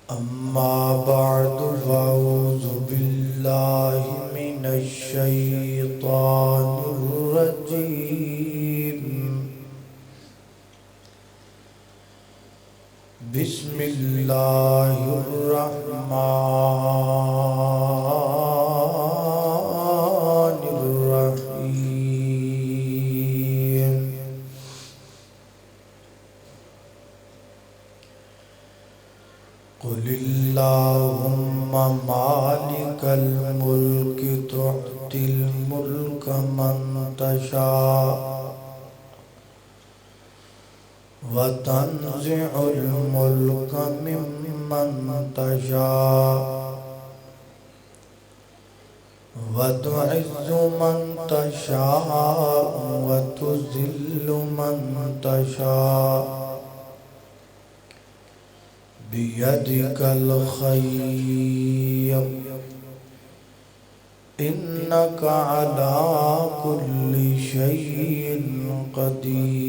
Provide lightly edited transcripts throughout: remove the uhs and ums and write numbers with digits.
أما بعد فأعوذ بالله من الشيطان الرجيم بسم الله الرحمن الرحيم قل اللهم مالك الملك تؤتي الملك من تشاء وتنزع الملك ممن تشاء وتعز من تشاء وتذل من تشاء بيدك الخير إنك على كل شيء قدير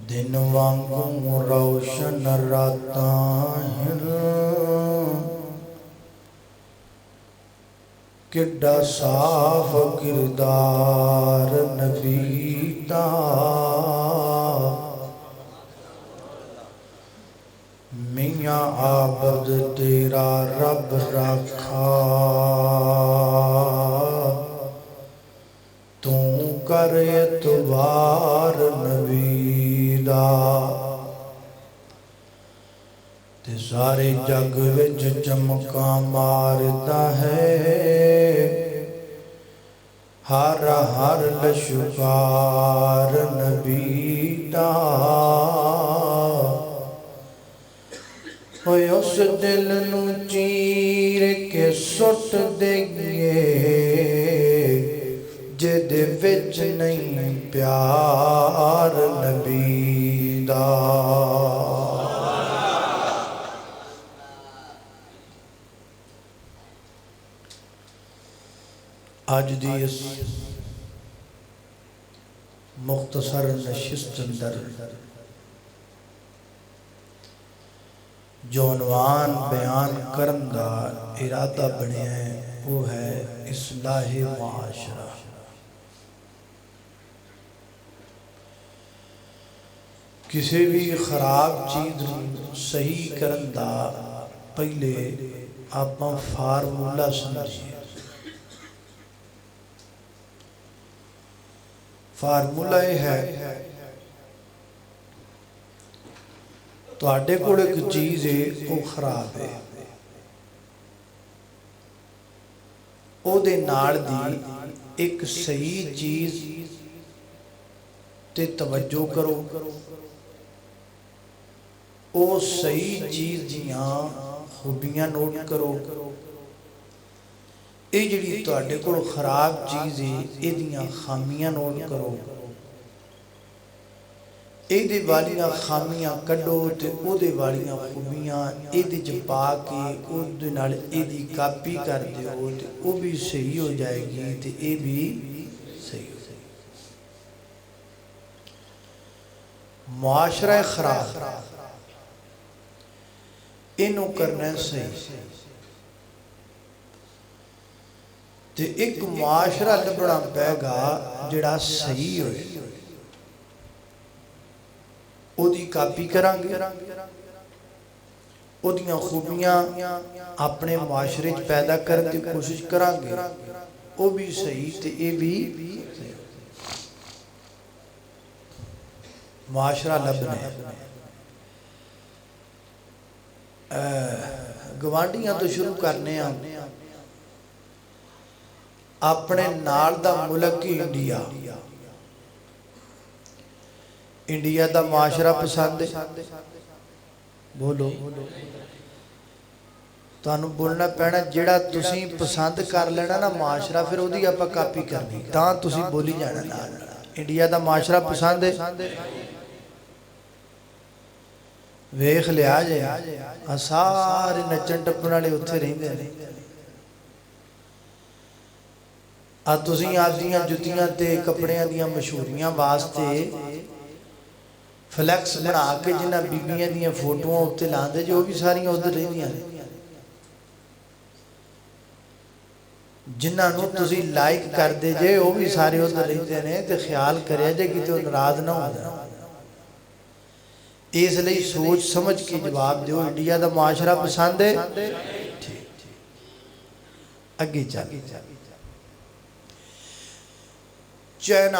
دن وانگوں روشن راتاں کڈا صاف کردار نبی دا میاں عابد تیرا رب رکھا تو کر اعتبار نبی دا تے سارے جگ وچ چمکاں ماردا ہے ہر ہر لشکار نبی دا ہوئے اس دل نو چیر کے سٹ دئیے جد وچ نہیں پیار نبی دا آج دی اس مختصر نشست اندر جو عنوان بیان کرن دا ارادہ بنے ہیں وہ ہے اصلاح معاشرہ۔ کسی بھی خراب چیز صحیح کرن دا پہلے آپ فارمولہ سمجھیں۔ فارمولہ یہ ہے تو آڈے کوڑے کی چیز ہے وہ خراب ہے او دے نال دی ایک صحیح چیز تے توجہ کرو او صحیح چیز دیاں خوبیاں نوٹ کرو اے جڑی تو آڈے کو خراب چیز ہے اے دیاں خامیاں نوٹ کرو اے دے والیاں خامیاں کڈو تے او دے والیاں خوبیاں اے دے جپا کے او دے نال اے دی کاپی کر دے ہو تے او بھی صحیح ہو جائے گی تے اے بھی صحیح ہو جائے گی۔ معاشرہ خراب انہوں کرنا صحیح تے ایک معاشرہ لبڑا پہ گا جڑا صحیح ہوئے او دی کاپی کریں گے او دیاں خوبیاں اپنے معاشرے پیدا کرنے کی کوشش کریں گے او بھی صحیح تے اے بھی صحیح معاشرہ لبنا ہے۔ گوانڈیاں تو شروع کرنے ہیں اپنے نال دا ملک انڈیا انڈیا دا معاشرہ پسند ہے بولو تو انہوں بولنا پینا جڑا تسی پسند کر لینا نا معاشرہ پھر او دی اپا کاپی کرنی تاں تسی بولی جانا انڈیا دا معاشرہ پسند ہے ਵੇਖ ਲਿਆ ਜੇ ਆ ਸਾਰੇ ਨੱਚਣ ਟੱਪਣ ਵਾਲੇ ਉੱਥੇ ਰਹਿੰਦੇ ਨੇ। ਆ ਤੁਸੀਂ ਆਪਦੀਆਂ ਜੁੱਤੀਆਂ ਤੇ ਕੱਪੜਿਆਂ ਦੀਆਂ ਮਸ਼ਹੂਰੀਆਂ ਵਾਸਤੇ ਫਲੈਕਸ ਬਣਾ ਕੇ ਜਿਨ੍ਹਾਂ ਬੀਬੀਆਂ ਦੀਆਂ ਫੋਟੋਆਂ ਉੱਤੇ ਲਾਉਂਦੇ ਜੋ ਵੀ ਸਾਰੀਆਂ ਉੱਧਰ ਰਹਿੰਦੀਆਂ ਨੇ। ਜਿਨ੍ਹਾਂ ਨੂੰ ਤੁਸੀਂ ਲਾਈਕ ਕਰਦੇ ਜੇ ਉਹ ਵੀ ਸਾਰੇ ਉੱਧਰ ਰਹਿੰਦੇ ਨੇ। ਤੇ ਖਿਆਲ ਕਰਿਆ ਜੇ ਕਿਤੇ ਉਹ ਨਾਰਾਜ਼ ਨਾ ਹੋ ਜਾਣ। ਇਸ ਲਈ ਸੋਚ ਸਮਝ ਕੇ ਜਵਾਬ ਦਿਓ। ਇੰਡੀਆ ਦਾ ਮਾਸ਼ਰਾ ਪਸੰਦ ਹੈ? ਅੱਗੇ ਚੱਲ। ਚਾਈਨਾ,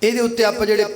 ਇਹਦੇ ਉੱਤੇ ਆਪਾਂ ਜਿਹੜੇ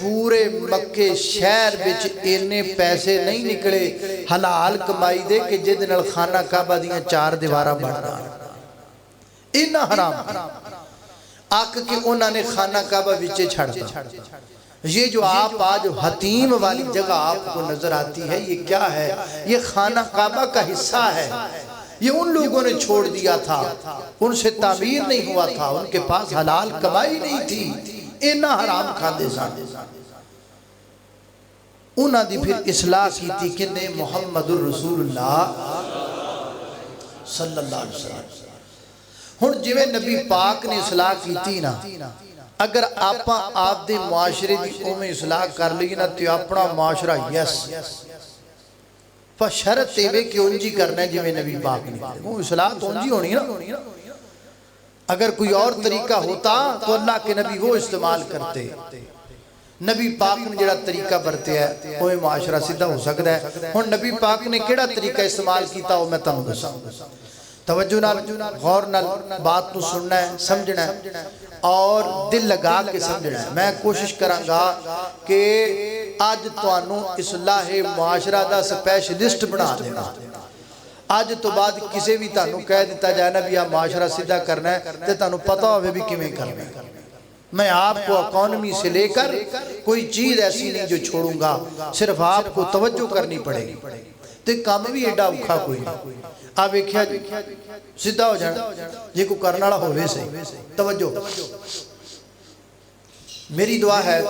پورے مکے شہر بچ اینے پیسے نہیں نکلے حلال کمائی دے کہ جد نال خانہ کعبہ دیاں 4 دیوارہ بڑھنا اینا حرام آکھ کے انہوں نے خانہ کعبہ بچے چھڑتا یہ جو آپ آج حتیم والی جگہ آپ کو نظر آتی ہے یہ کیا ہے؟ یہ خانہ کعبہ کا حصہ ہے، یہ ان لوگوں نے چھوڑ دیا تھا، ان سے تعمیر نہیں ہوا تھا، ان کے پاس حلال کمائی نہیں تھی، اینا حرام کھاندے سان انہاں دی پھر اصلاح کی تھی کہ نے محمد الرسول اللہ صلی اللہ علیہ وسلم ہن جویں نبی پاک نے اصلاح کی تھی نا اگر آپ دے معاشرے دی اومیں اصلاح کر لی نا تو اپنا معاشرہ یس پر شرط تیوے کہ انجی کرنا ہے جویں نبی پاک نے وہ اصلاح تو انجی ہونی نا اگر کوئی اور طریقہ ہوتا تو اللہ کے نبی وہ استعمال کرتے نبی پاک نے جڑا طریقہ برتے ہے وہ معاشرہ سیدھا ہو سکتا ہے اور نبی پاک نے کیڑا طریقہ استعمال کیتا وہ میں تم دساں توجہ نال غور نال بات تو سننا ہے سمجھنا ہے اور دل لگا کے سمجھنا ہے میں کوشش کروں گا کہ آج توانوں اصلاح معاشرہ دا سپیشلسٹ بنا دینا آج تو بعد کسی بھی تانوں کہہ دیتا جائے نا بھی آپ معاشرہ سیدھا کرنا ہے تو تانوں پتہ ہوئے بھی کیویں کرنا ہے میں آپ کو اکانومی سے لے کر کوئی چیز ایسی نہیں جو چھوڑوں گا صرف آپ کو توجہ کرنی پڑے گی تو کام بھی ایڈا اکھا کوئی نہیں آپ ایک سیدھا ہو جانا یہ کو کرنا ہوئے سے توجہ میری دعا ہے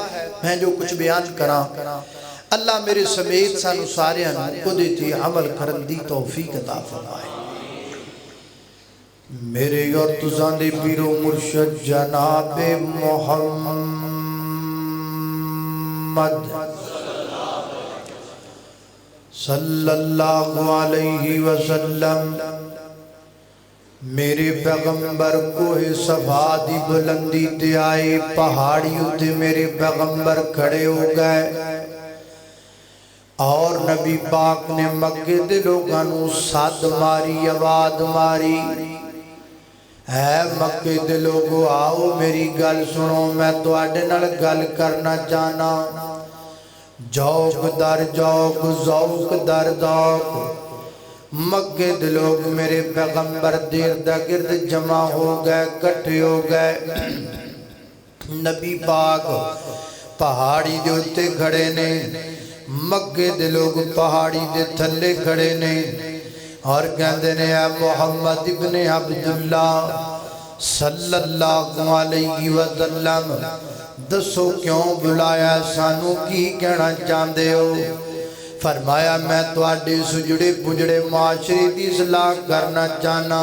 میں جو کچھ بیان کرا اللہ میرے سمیت سانو سارے کو دیتی عمل کرن دی توفیق عطا فرمائے میرے اور تزان دے پیر و مرشد جناب محمد صلی اللہ علیہ وسلم میرے پیغمبر کوہ صفا دی بلندی تے آئے پہاڑیوں تے میرے پیغمبر کھڑے ہو گئے اور نبی پاک نے مکے دے لوگانوں ساتھ ماری آواز ماری اے مکے دے لوگو آؤ میری گل سنو میں تو آڈے نال گل کرنا چاہنا جوک در جوک ذوق در ذوق مکے دے لوگ میرے پیغمبر دیر دا گرد جمع ہو گئے کٹھے ہو گئے نبی پاک پہاڑی دے اتے کھڑے نے مکے دے لوگ پہاڑی دے تھلے کھڑے نے اور کہندے نے اے محمد ابن عبداللہ صلی اللہ علیہ وسلم دسو کیوں بلایا سانو کی کہنا چاندے ہو فرمایا میں تو آڈے سجڑے پجڑے معاشرے دی اصلاح کرنا چاہنا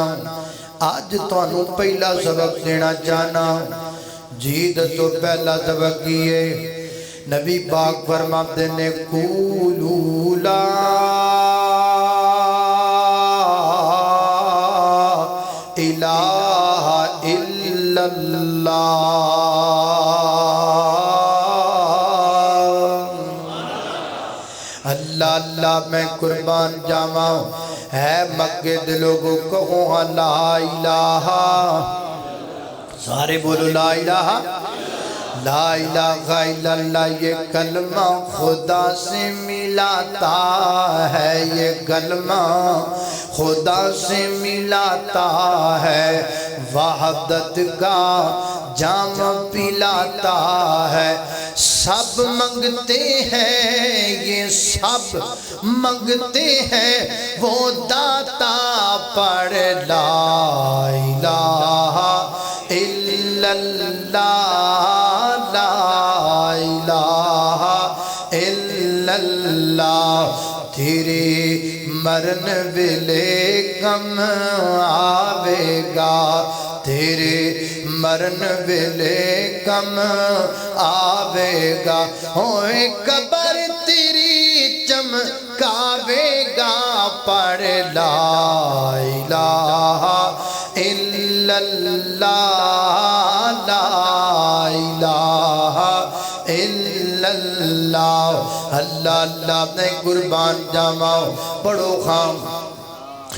آج تو انہوں پہلا سبق دینا چاہنا جید تو پہلا سبق کیے نبی پاک فرماتے نے قولوا لا الہ الا اللہ اللہ اللہ میں قربان جاواں ہے مکے دے لوگوں کہو لا الہ سارے بولو لا الہ لا الہ الا اللہ یہ کلمہ خدا سے ملاتا ہے یہ کلمہ خدا سے ملاتا ہے وحدت کا جام پلاتا ہے سب منگتے ہیں یہ سب منگتے ہیں وہ داتا پر لا الہ الا اللہ لا الہ الا اللہ تیرے مرن ویلے کم آوے گا تیرے مرن ویلے کم آوے گا ہوئے قبر تیری چمکاوے گا پر لا الہ الا اللہ لا الہ الا اللہ اللہ اللہ میں قربان جاماؤ پڑھو خام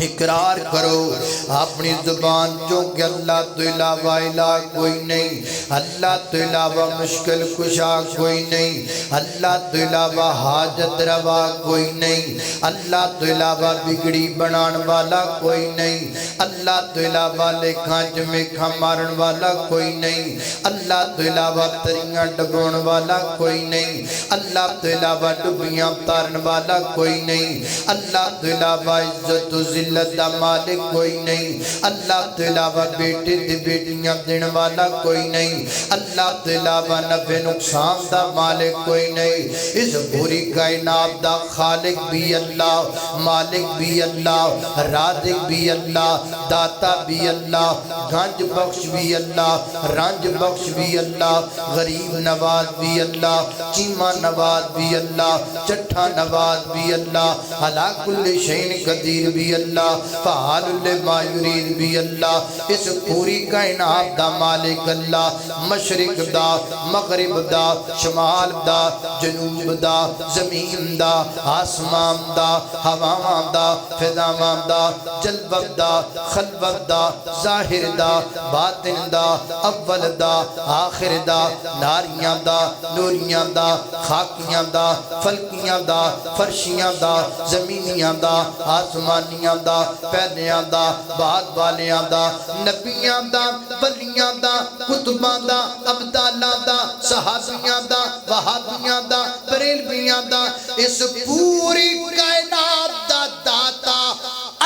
اقرار کرو اپنی زبان جو کہ اللہ تو علاوہ الہ کوئی نہیں، اللہ تو علاوہ مشکل کشا کوئی نہیں، اللہ تو علاوہ حاجت روا کوئی نہیں، اللہ تو علاوہ بگڑی بنان والا کوئی نہیں، اللہ تو علاوہ لکھاں جمکھاں مارن والا کوئی نہیں، اللہ تو علاوہ تریاں ڈبون والا کوئی نہیں، اللہ تو علاوہ ڈبیاں تارن والا کوئی نہیں، اللہ تو علاوہ عزت و ذلت دا مالک کوئی نہیں، اللہ تو علاوہ بیٹے دی بیٹیاں دن والا کوئی نہیں، اللہ تو علاوہ نفع نقصان دا مالک کوئی نہیں، اس پوری کائنات دا خالق بھی اللہ، مالک بھی اللہ، رازق بھی اللہ، داتا بھی اللہ، گنج بخش بھی اللہ، رنج بخش بھی اللہ، غریب نواز بھی اللہ، چیمہ نواز بھی اللہ، چٹھا نواز بھی اللہ، علا کل شین قدیر بھی اللہ، فعال لما یرید بھی اللہ، اس پوری کائنات دا مالک اللہ، مشرق دا، مغرب دا، شمال دا، جنوب دا، زمین دا، آسمان دا، ہوامان دا، فضامان دا، جلوت دا، خلوت دا، ظاہر دا، باطن دا، اول دا، آخر دا، ناریاں دا، نوریاں دا، خاکیاں دا، فلکیاں دا، فرشیاں دا، زمینیاں دا، آسمانیاں دا، پہلیاں دا، بعد والیاں دا، نبیاں دا، ولیاں دا، کتباں دا، عبداللہ دا، صحابیاں دا، وہابیاں دا، بریلویاں دا، اس پوری کائنات دا داتا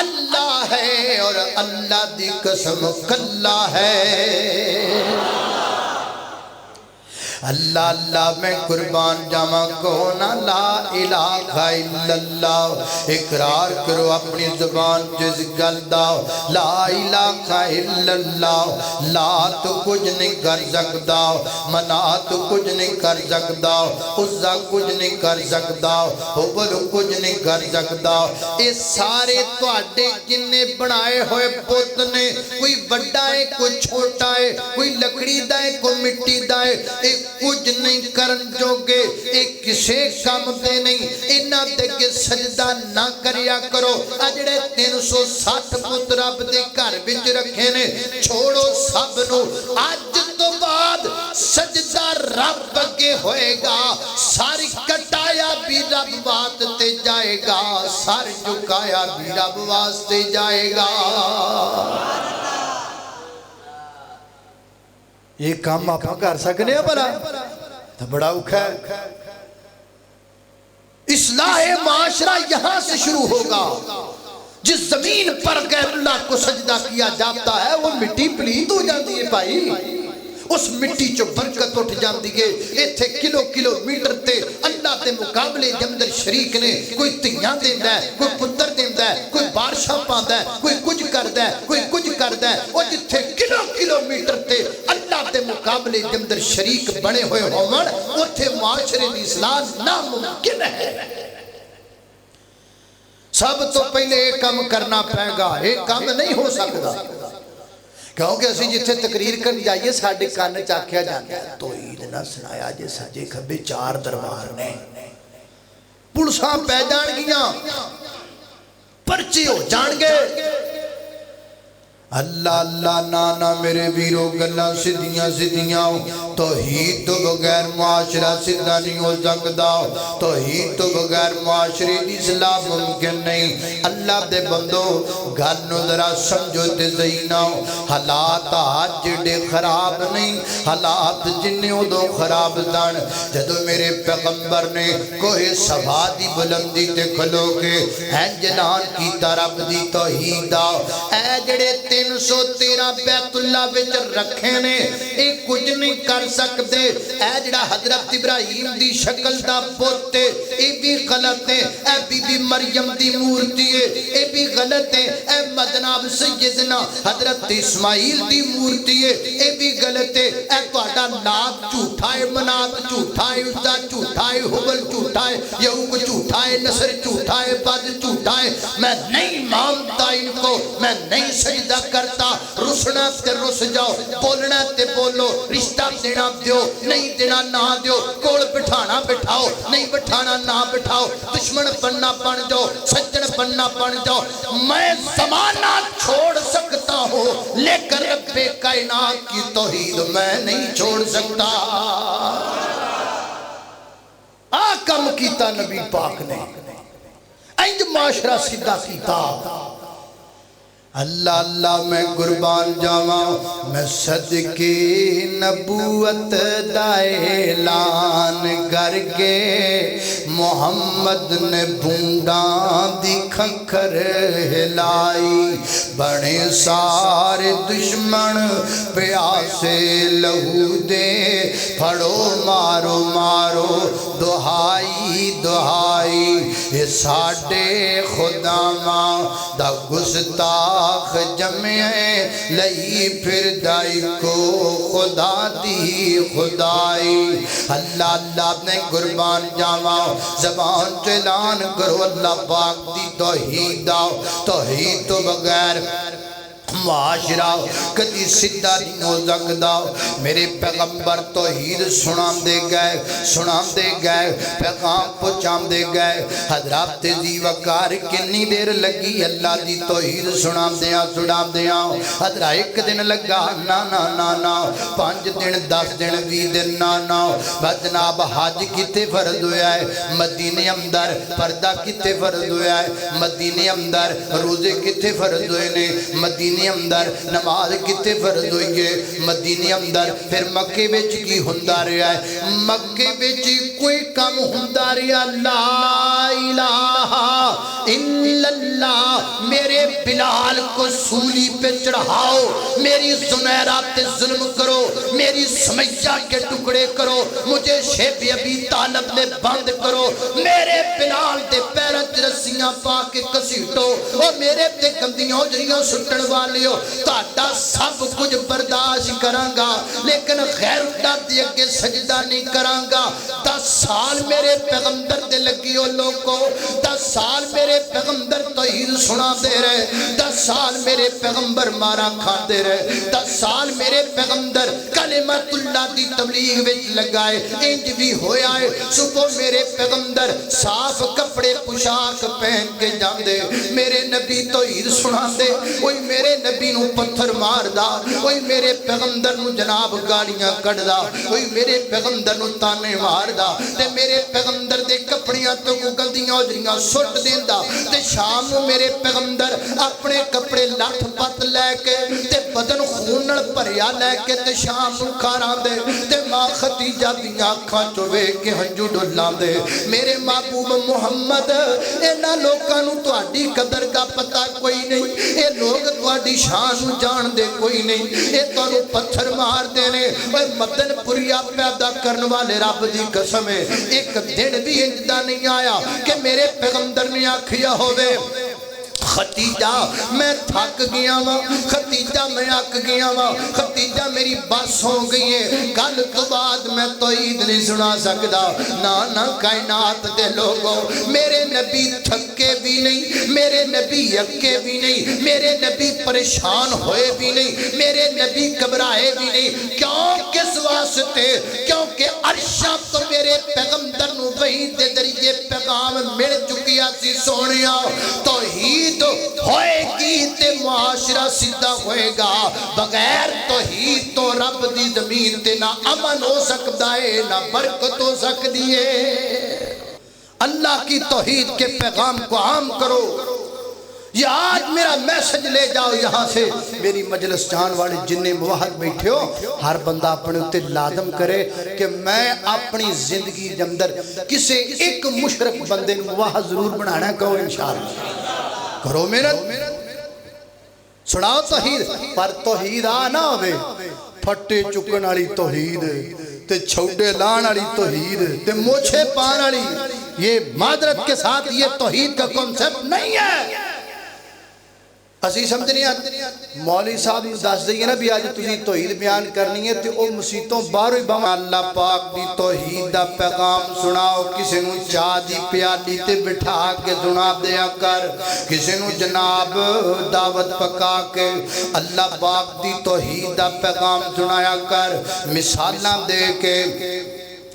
اللہ ہے، اور اللہ دی قسم کلا ہے۔ اللہ اللہ میں قربان جامع کونا لا الہ الا اللہ، اقرار کرو اپنی زبان جز گل داؤ، لا الہ الا اللہ، لا تو کچھ نہیں کر سکتا، منا تو کچھ نہیں کر سکتا، عزا کچھ نہیں کر سکتا، حبل کچھ نہیں کر سکتا، اس سارے توڑے جننے بنائے ہوئے پوت نے، کوئی بڑا ہے کوئی چھوٹا ہے، کوئی لکڑی دائے کوئی مٹی دائے، ایک کچھ نہیں کرن جو گے، ایک کسے کام دے نہیں، انہاں دے کے سجدہ نہ کریا کرو، اجڑے 360 پت رب دے گھر وچ رکھے نے، چھوڑو سب نو، آج تو بعد سجدہ رب کے ہوئے گا، ساری کٹایا بھی رب واسطے جائے گا، سر جھکایا بھی رب واسطے جائے گا۔ یہ کام آپ کر سکنے ہیں بڑا تو بڑا اوکھا ہے۔ اصلاح معاشرہ یہاں سے شروع ہوگا، جس زمین پر غیر اللہ کو سجدہ کیا جاتا ہے وہ مٹی پلید ہو جاتی ہے بھائی، اس مٹی جو برکت اٹھ جاندی ہے، ایتھے کلو میٹر تے اللہ دے مقابلے جمدر شریک نے کوئی تیاں دیندہ ہے، کوئی پتر دیندہ ہے، کوئی بارشاں پاندہ ہے، کوئی کچھ کردہ ہے، کوئی کچھ کردہ ہے، اور جتھے کلو میٹر تے اللہ دے مقابلے جمدر شریک بنے ہوئے ہومن، اتھے معاشرے دی اصلاح ناممکن ہے۔ سب تو پہلے ایک کام کرنا پائے گا، ایک کام نہیں ہو سکتا، کیونکہ اسی جتھے تقریر کر جائیے ساڑھے کان چاکیا جاتا ہے، تو عید نہ سنایا جے سجے کھبے 4 دربار نے پلساں پہ جان گیاں، پرچی ہو جان گے، اللہ اللہ نانا میرے بیرو گلہ سدیاں توحید تو بغیر معاشرہ سدھا نہیں ہو سکتا، توحید تو بغیر معاشرے دی اصلاح ممکن نہیں۔ اللہ دے بندو گل نو ذرا سمجھو تے زینا، حالات آج جڑے خراب نہیں، حالات جنہیں ادو خراب دن، جدو میرے پیغمبر نے کوئی صفا دی بلندی تے کھلو کے اینجلان کی طرف دی توحید دا، اے جڑے 313 بیت اللہ بچ رکھے نے، ایک کچھ نہیں کر سکتے، اے جڑا حضرت ابراہیم دی شکل دا پوتے، اے بھی غلط ہے، اے بی بی مریم دی مورتی ہے، اے بھی غلط ہے، اے مدناب سیدنا حضرت اسماعیل دی مورتی ہے، اے بھی غلط ہے، اے توڑا ناب جھوٹائے، مناب جھوٹائے، عزا جھوٹائے، حبل جھوٹائے، یعوق جھوٹائے، نصر جھوٹائے، بد جھوٹائے، میں نہیں مانتا ان کو، میں نہیں سجدہ کرتا رسنا تے رس جاؤ بولنا تے بولو رشتہ دینا دیو نہیں دینا نہ دیو کول بٹھانا بٹھاؤ نہیں بٹھانا نہ بٹھاؤ دشمن بننا بن جاؤ سجن بننا بن جاؤ میں زمانہ چھوڑ سکتا ہوں لیکن رب کائنات کی توحید میں نہیں چھوڑ سکتا کم کیتا نبی پاک نے انج معاشرہ سیدھا کیتا اللہ اللہ میں قربان جاواں میں صدقے نبوت دا اعلان کر کے محمد نے بونڈاں دی کھنکھر ہلائی بڑے سارے دشمن پیاسے لہو دے پھڑو مارو مارو دہائی دہائی یہ ساڑے خدا ماں دا گستاخ جمعے لئی پھر دائی کو خدا دی خدائی اللہ اللہ نے قربان جاواں زبان اعلان کرو اللہ پاک دی توحید داؤ توحید تو بغیر معاشرہ کدی سدھا نہیں ہو سکتا میرے پیغمبر توحید سنان دے گئے پیغام پہنچان دے گئے حضرات تیزی وقار کنی دیر لگی اللہ دی توحید سنان دیاں حضرات ایک دن لگا نا 5 دن 10 دن 20 دن نا جناب حج کتے فرض ہویا ہے مدینے اندر پردہ کتے فرض ہویا ہے مدینے اندر روزے کتے فرض ہوئے نے مدینے اندر نماز کتے فرض ہوئی ہے مدینے اندر پھر مکے بچ کی ہندہ رہا ہے مکے بچ کوئی کم ہندہ رہا لا الہ الا اللہ میرے بلال کو سولی پہ چڑھاؤ میری زنیرہ تے ظلم کرو میری سمیہ کے ٹکڑے کرو مجھے شیب ابی طالب نے بند کرو میرے بلال دے پیرت رسیاں پاک کسیٹو اور میرے تے گندیاں جریاں سٹن والیو تاڑا سب کچھ برداشت کرانگا لیکن غیر اٹھا دی اگے سجدہ نہیں کرانگا 10 سال میرے پیغمبر دے لگیو لوگو 10 سال میرے پیغمبر توحید سنا دے رہے 10 سال میرے پیغمبر مارا کھا دے رہے 10 سال میرے پیغمبر کلمت اللہ دی تبلیغ وچ لگائے انج بھی ہویا ہے صبح میرے پیغمبر صاف کپڑے پوشاک پہن کے جاندے میرے نبی توحید سنا دے کوئی میرے نبی نو پتھر مار دا کوئی میرے پیغمبر نو جناب گاڑیاں کٹ دا کوئی میرے پیغمبر نو تانے مار دا تے میرے پیغمبر دے کپڑیاں تو گلدیاں جڑیاں سٹ دیندا تے شام نو میرے پیغمبر اپنے کپڑے لٹھ پت لے کے تے بدن خون نال بھریا لے کے تے شام نو کھاراں دے تے ماں خدیجہ دی اکھاں چوں ویکھ کے ہنجو ڈولاں دے میرے محبوب محمد انہاں لوکاں نو تہاڈی قدر دا پتہ کوئی نہیں اے لوگ تہاڈی شان جان دے کوئی نہیں اے تانوں پتھر مار دینے اے مدن پوریا پیدا کرنے والے رب دی قسم ہے ایک دن بھی انجدہ نہیں آیا کہ میرے پیغمبر نے آکھیا ہوئے ختیجہ میں تھک گیا ہوں ختیجہ میں آک گیا ہوں ختیجہ میری بس ہو گئی ہے کل تو بعد میں توحید نہیں سنا سکتا نانا کائنات دے لوگوں میرے نبی تھکے بھی نہیں میرے نبی یکے بھی نہیں میرے نبی پریشان ہوئے بھی نہیں میرے نبی گھبرائے بھی نہیں کیوں کس واسطے کیونکہ عرشہ تو میرے پیغمبر نو وحی دے ذریعے پیغام مل چکیا سی سونیا توحید ہوئے گی تے معاشرہ سیدھا ہوئے گا بغیر توحید تو رب دی زمین تے نہ امن ہو سکتا ہے نہ برکت ہو سکتی ہے اللہ کی توحید کے پیغام کو عام کرو یہ آج میرا میسج لے جاؤ یہاں سے میری مجلس جان والے جنہیں موحد بیٹھے ہو ہر بندہ اپنے اتے لازم کرے کہ میں اپنی زندگی اندر کسے ایک مشرک بندے موحد ضرور بنانا کہو انشاءاللہ کرو محنت سناؤ توحید پر توحید آنا ہوئے پھٹے چکن والی توحید تے چھوڑے لان والی توحید تے موچھے پان والی یہ معذرت کے ساتھ یہ توحید کا کنسپٹ نہیں ہے اسی سمجھنے مولوی صاحب دس دئیے نا بھی آج تجھے توحید بیان کرنی ہے تو او مسیتوں باروی بہم اللہ پاک دی توحید دا پیغام سناؤ کسی نو چاہ دی پیالی تے بٹھا کے سنا دیا کر کسی نو جناب دعوت پکا کے اللہ پاک دی توحید دا پیغام سنایا کر مثالاں دے کے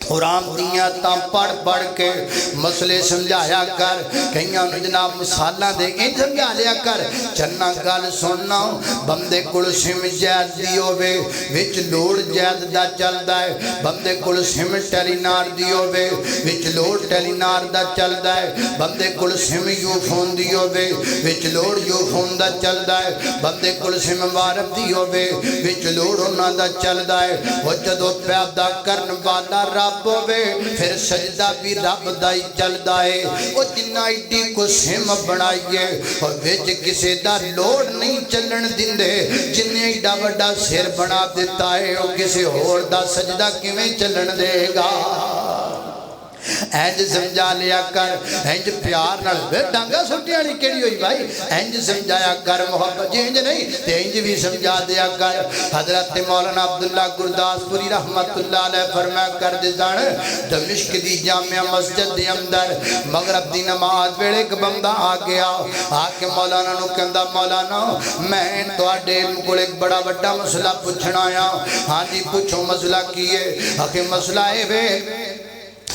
قرآن دیاں تا پڑھ کے مسئلے سمجھایا کر کہیں جناب مثالاں دے ان سمجھا لیا کر چنہ گل سننا بندے کل سم جید دیو وے وچ لوڑ جید دا چل دائے بندے کل سم ٹیلی نار دیو وے وچ لوڑ ٹیلی نار دا چل دائے بندے کل سم یو فون دیو وے وچ لوڑ یو فون دا چل دائے بندے کل سم وارب دیو وے وچ لوڑ ہونا دا چل دائے وہ جدو پیدا کرن والا رب ہوئے پھر سجدہ بھی رب دائی چل دائے وہ جنہ ایڈی کو سم بنائیے اور ویچ کسے دا لوڑ نہیں چلن دن دے جنہیں ایڈا وڈا سر بنا دیتا ہے وہ کسے اور دا سجدہ کیویں چلن دے گا اینج سمجھا لیا کر اینج پیار نال ڈانگا سٹیاں نہیں کیڑی ہوئی بھائی اینج سمجھایا کر محبت جی اینج نہیں تے اینج بھی سمجھا دیا کر حضرت مولانا عبداللہ گرداس پوری رحمت اللہ علیہ فرمایا کر دے جان دمشق دی جامعہ مسجد دے اندر مغرب دی نماز ویلے ایک بندہ آ گیا آ کے مولانا نو کہندا مولانا میں تواڈے کول ایک بڑا بڑا مسئلہ پوچھنا آیا ہاں جی پوچھو مسئلہ کیے آخر مسئلہ ہے وے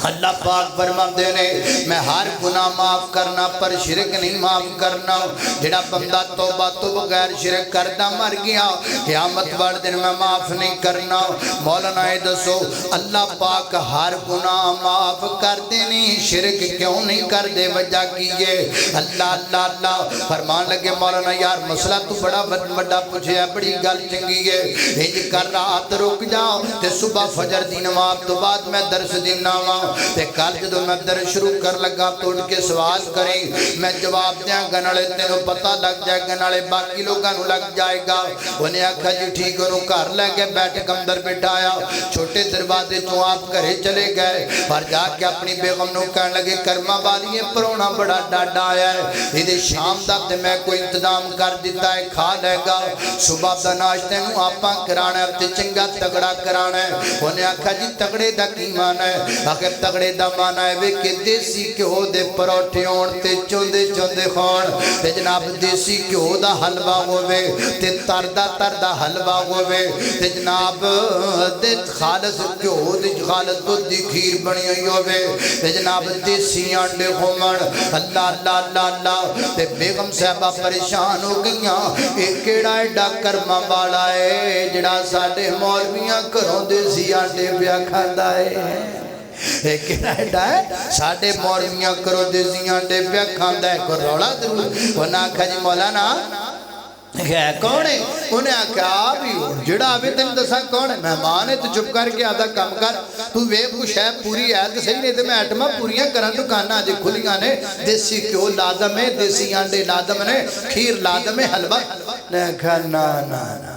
اللہ پاک فرماندے نے میں ہر گناہ معاف کرنا پر شرک نہیں معاف کرنا جڑا بندہ توبہ تو بغیر شرک کردا مر گیا قیامت والے دن میں معاف نہیں کرنا مولانا اے دسو اللہ پاک ہر گناہ معاف کر دینے شرک کیوں نہیں کر دے وجہ کیے اللہ اللہ اللہ فرمان لگے مولانا یار مسئلہ تو بڑا بڑا پوچھے ہے بڑی گل چنگی ہے انج کر رات رک جاؤ تے صبح فجر دی نماز تو بعد میں درس دینا وا تے کل جدو میں در شروع کر لگا تو اٹھ کے سوال کریں میں جواب دیاں گنالے تینوں پتہ لگ جائے گنالے باقی لوگاں نو لگ جائے گا انہیں آکھا جی ٹھیک انہوں کار لے گئے بیٹھ کمدر بٹھایا چھوٹے دروازے تو آپ گھرے چلے گئے اور جا کے اپنی بیغم نو کہنے لگے کرما والی پرونا بڑا ڈاڈا آیا ہے یہ شام دا تے میں کوئی انتظام کر دیتا ہے کھا لے گا صبح دا ناشتے نو آپاں کرانا ہے تے چنگا تگڑا کرانا ہے انہیں آکھا جی تگڑے دا کی مانا ہے آخر تگڑے دا مانا ہے وے کہ دیسی کیوں دے پروٹھے ہون تے چوندے چوندے خون تے جناب دیسی کیوں دا حلوہ ہوئے تے تردہ حلوہ ہوئے تے جناب دے خالص کیوں دے خالص دودھ دی کھیر بنی ہوئی ہوئے تے جناب دیسی آنڈے خمن اللہ اللہ اللہ اللہ تے بیگم صاحبہ پریشان ہو گئیاں ایک کیڑا ایڈا کرما والا ہے جڑا ساڑھے مولویاں کروں دیسی آنڈے بیا کھاندا ہے ایک ایڈا ہے ساڑھے مولویاں کرو دیزیاں ڈے پیا کھاندہ ہے کو روڑا ضرور انہاں آکھا جی مولانا کون ہے انہیں آکھا آبی ہو جڑا آبی تم دسا کون ہے مہمان ہے تو چپ کر کے آدھا کم کر تو ویب کو شاید پوری ہے تو صحیح نہیں تو میں ایٹمہ پوریاں کرن دکانا آجے کھلیاں نے دیسی کیوں لازم ہے دیسی آنڈے لازم ہے کھیر لازم ہے حلوہ نے کہا نا نا نا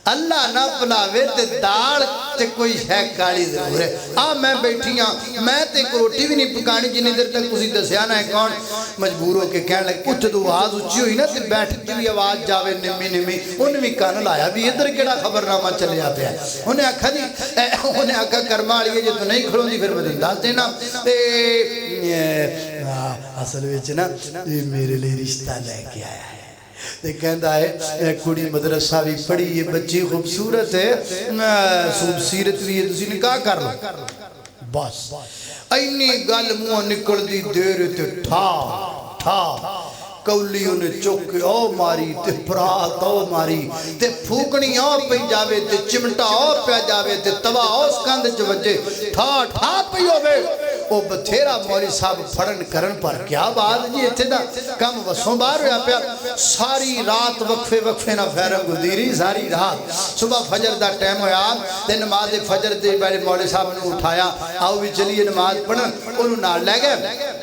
اللہ نہ پلاوے تے داڑ تے کوئی ہے کالی ضرور ہے میں بیٹھی ہاں میں تے روٹی بھی نہیں پکانی جنہیں دیر تک کسی دسیانا ہے کون مجبور ہو کے کہنے لگے کچھ تو آواز اچھی ہوئی نا تے بیٹھتی ہوئی آواز جاوے نمی نمی انہیں بھی کان لایا بھی ادھر کیڑا خبرنامہ چلے آتے ہیں انہیں آکھا جی انہیں آکھا کرما لیے جو تو نہیں کھڑوں دی پھر مدین داس دینا اصل ویچ نا میرے لئے رشتہ لے کے آیا ہے تے کہندا ہے کڑی مدرسہ بھی پڑھی یہ بچی خوبصورت ہے خوبصورت بھی ہے تسی نکاح کر لو بس اینی گل منہ نکل دی دیر تے ٹھا کولی انہیں چوکے او ماری تے پرات او ماری تے پھوکنی او پہ جاوے تے چمٹا او پہ جاوے تے توا او سکند جو وجہ ٹھا پہ ہوئے او بتھیرا مولی صاحب پھڑن کرن پر کیا بات جی اتھے دا کم وسوں بار ہویا پیا ساری رات وقفے نہ فیرم گزیری ساری رات صبح فجر دا ٹیم ہویا تے نماز فجر دے بارے مولی صاحب نے اٹھایا آؤ بھی چلیے نماز پڑھن انہوں نال لے گئے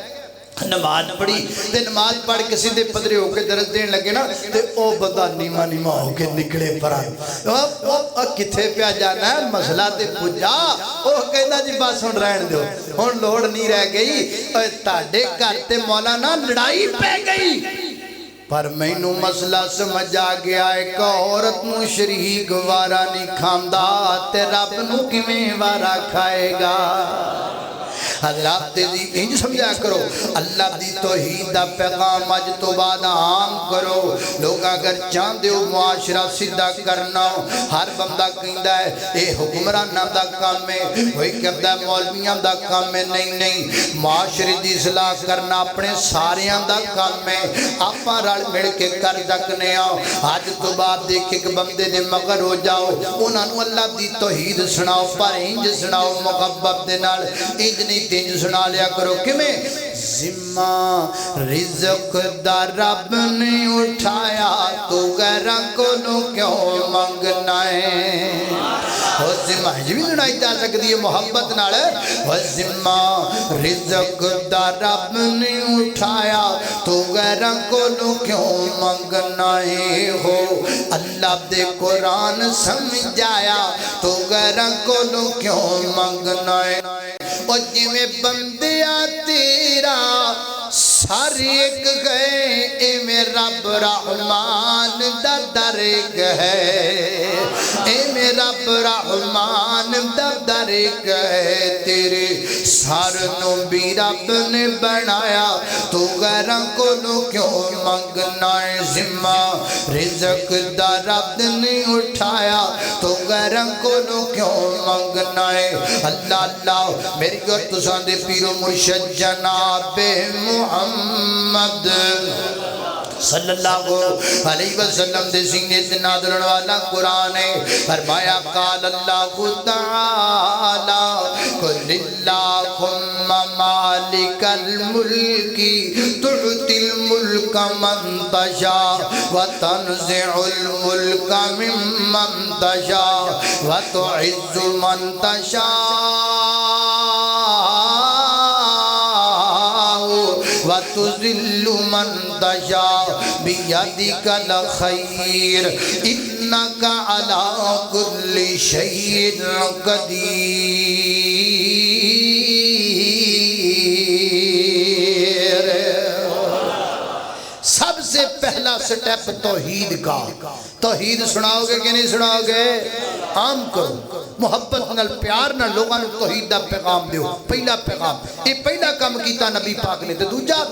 نماز پڑھی تے نماز پڑھ کے سیدھے پدرے ہو کے درس دین لگے نا تے او بندہ نیما ہو کے نکلے پران کتھے پیا جانا ہے مسئلہ تے پجا او کہنا جی بس ہن رہن دیو ہن لوڑ نہیں رہ گئی تاڑے گھر تے مولانا لڑائی پہ گئی پر مینوں مسئلہ سمجھ آ گیا ہے کہ عورت نو شریک وارا نہیں کھاندا تے رب نو کیویں وارا کھائے گا حضرات دی انج سمجھا کرو اللہ دی توحید دا پیغام اج تو بعد عام کرو لوگ اگر چاہندے ہو معاشرہ سیدھا کرنا ہر بندہ کہندا ہے اے حکمراناں دا کام ہے کوئی کہندا ہے مولویاں دا کام ہے نہیں معاشرے دی اصلاح کرنا اپنے ساریاں دا کام ہے آپاں رل مل کے کر سکنے اج تو بعد دیکھ ایک بندے دے مگر ہو جاؤ انہاں نو اللہ دی توحید سناؤ پر انج سناؤ محبت دے نال انج نہیں تینج سنا لیا کرو کہ میں ذمہ رزق دا رب نے اٹھایا تو غیرہ کو نو کیوں منگنا ہے وہ ذمہ یہ بھی سنائی جا سکتی ہے محبت نال وہ ذمہ رزق دا رب نے اٹھایا تو غیرہ کو نو کیوں منگنا ہے ہو اللہ دے قرآن سمجھایا تو غیرہ کو نو کیوں منگنا ہے اور جویں بندیا تیرا سر ایک گئے اے میں رب رحمان دا در ایک ہے اے میں رب رحمان دا در ایک ہے تیرے سر نو بھی رب نے بنایا تو غیرہ کو نو کیوں منگنا ہے ذمہ رزق دا رب نے اٹھایا تو غیرہ کو نو کیوں منگنا ہے اللہ اللہ میری اور تساں دے پیر و مرشد جناب محمد صلی اللہ علیہ وسلم دے سینے تے نازل والا قرآن ہے فرمایا قال اللہ تعالی قل اللہم مالک الملک تؤتی الملک من تشاء وتنزع الملک ممن تشاء وتعز من تشاء وَتُذِلُّ مَن تَشَاءُ بِيَدِكَ الْخَيْرُ إِنَّكَ عَلَى كُلِّ شَيْءٍ قَدِيرٌ سب سے پہلا سٹیپ توحید کا توحید سناؤ گے کہ نہیں سناؤ گے عام کرو محبت نال پیار نال لوگاں نوں توحید دا پیغام دیو پہلا پیغام یہ پہلا کام کیتا نبی پاک نے تے دوجا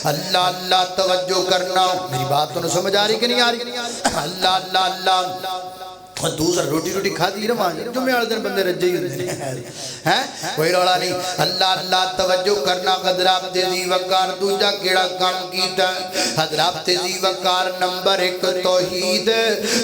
اللہ اللہ توجہ کرنا میری بات تو سمجھ آ رہی کہ نہیں آ رہی اللہ اللہ اللہ دوسرا روٹی روٹی کھا دی رہا جمعے والے دن بندے رجے ہی ہوتے ہیں کوئی رولا نہیں اللہ اللہ توجہ کرنا حضرات تیزی وقار دوجا کیڑا کام کیتا حضرات تیزی وقار نمبر 1 توحید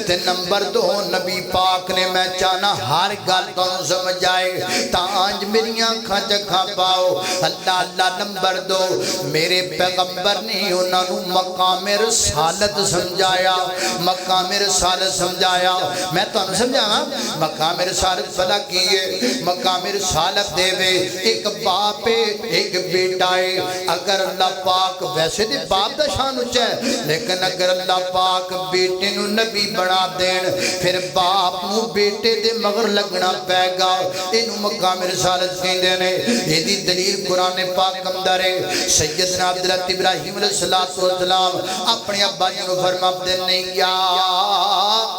تے نمبر 2 نبی پاک نے میں چاہنا ہر گل تو سمجھ آئے تانج میری آنکھاں چکھا پاؤ اللہ اللہ نمبر 2 میرے پیغمبر نے انہاں نوں مقام رسالت سمجھایا مقام رسالت سمجھایا میں تو ہم سمجھا مقام رسالت بھلا کیے مقام رسالت دے وے ایک باپ ہے ایک بیٹا ہے اگر اللہ پاک ویسے دے باپ دا شان اچھا ہے لیکن اگر اللہ پاک بیٹے نو نبی بنا دین پھر باپ نو بیٹے دے مگر لگنا پے گا انو مقام رسالت کہیں دینے یہ دی دلیل قرآن پاک اندر ہے سیدنا حضرت ابراہیم علیہ السلام اپنے ابا جی نو فرما دینے یا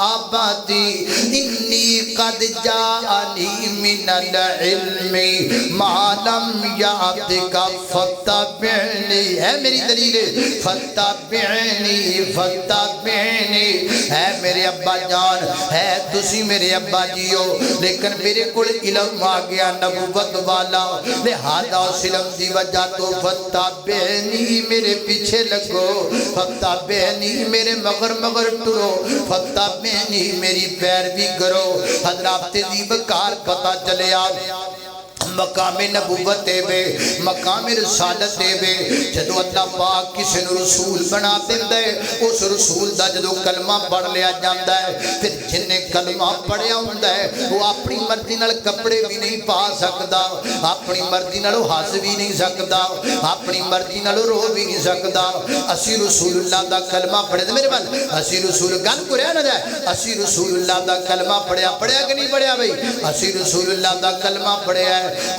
آبادی انی قد جاءنی من العلم ما لم یعتک فتبعنی ہے میری دلیل فتبعنی فتبعنی ہے میرے ابا جان ہے تسی میرے ابا جیو لیکن میرے کل علم آ گیا نبوت والا لہذا اس علم دی وجہ تو فتبعنی میرے پیچھے لگو فتبعنی میرے مگر مگر ٹرو فتبعنی میری پیروی کرو حضرات تیزیب کار پتا چلے آپ مقام نبوت دے بے مقام رسالت دے بے جدو اللہ پاک کسی نے رسول بنا دے اس رسول دا جدو کلمہ پڑھ لیا جاندہ ہے پھر جنہیں کلمہ پڑھیا ہوندہ ہے وہ اپنی مرضی نال کپڑے بھی نہیں پا سکتا اپنی مرضی نال ہاس بھی نہیں سکتا اپنی مرضی نال رو بھی نہیں سکتا اسی رسول اللہ دا کلمہ پڑھے دے میرے بات اسی رسول گل کو رہا نہ جائے اسی رسول اللہ دا کلمہ پڑھیا کہ نہیں پڑھیا بھئی اسی رسول اللہ دا کلمہ پڑھیا ہے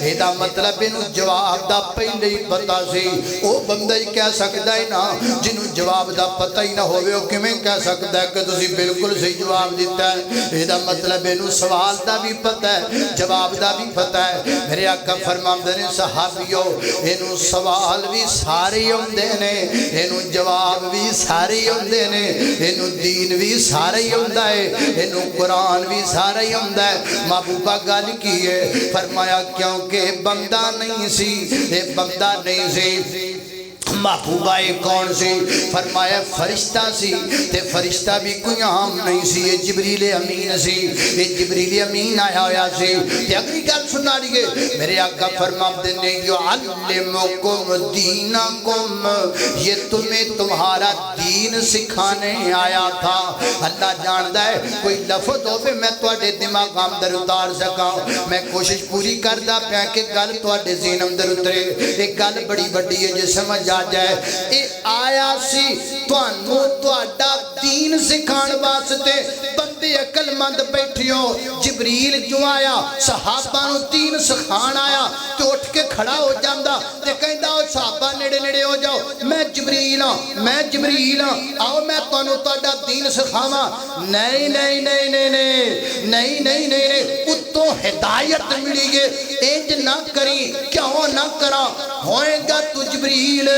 ایدہ مطلب انہوں جواب دا پہلے ہی پتا سی او بندہ ہی کہہ سکتا ہے نا جنہوں جواب دا پتا ہی نہ ہوئے ہو کہ میں کہہ سکتا ہے کہ تسی بالکل صحیح جواب دیتا ہے ایدہ مطلب انہوں سوال دا بھی پتا ہے جواب دا بھی پتا ہے میرے آقا فرماندے نے صحابیوں انہوں سوال بھی سارے ہوندے نے انہوں جواب بھی سارے ہوندے نے انہوں دین بھی سارے ہوندہ ہے انہوں قرآن بھی سارے ہوندہ ہے محبوبہ گل کی ہے فرمایا کیونکہ بندہ نہیں سی یہ بندہ نہیں سی محبوبہ کون سی فرمایا فرشتہ سی تے فرشتہ بھی کوئی عام نہیں سی یہ جبریل امین سی یہ جبریل امین آیا ہویا سی تے اگلی گل سنا لیے میرے آقا فرماتے نے یعلمکم دینکم یہ تمہیں تمہارا دین سکھانے آیا تھا اللہ جاندہ ہے کوئی لفظ ہو پہ میں تواڈے دماغ اندر اتار سکا میں کوشش پوری کردہ پیا کہ گل تواڈے ذہن اندر اترے ایک گل بڑی بڑی ہے جو سمجھ آ جائے اے آیا سی توانو توڑا دین سکھان واسطے بندے عقل مند بیٹھیو جبریل جو آیا صحابہ نو دین سکھان آیا تو اٹھ کے کھڑا ہو جاندہ تے کہندہ ہو صحابہ نیڑے نیڑے ہو جاؤ میں جبریل آؤ میں توانو توڑا دین سکھاما نہیں نہیں نہیں نہیں نہیں نہیں نہیں نہیں اتو ہدایت ملی گے انج نہ کری کیوں نہ کرا ہوئے گا تو جبریل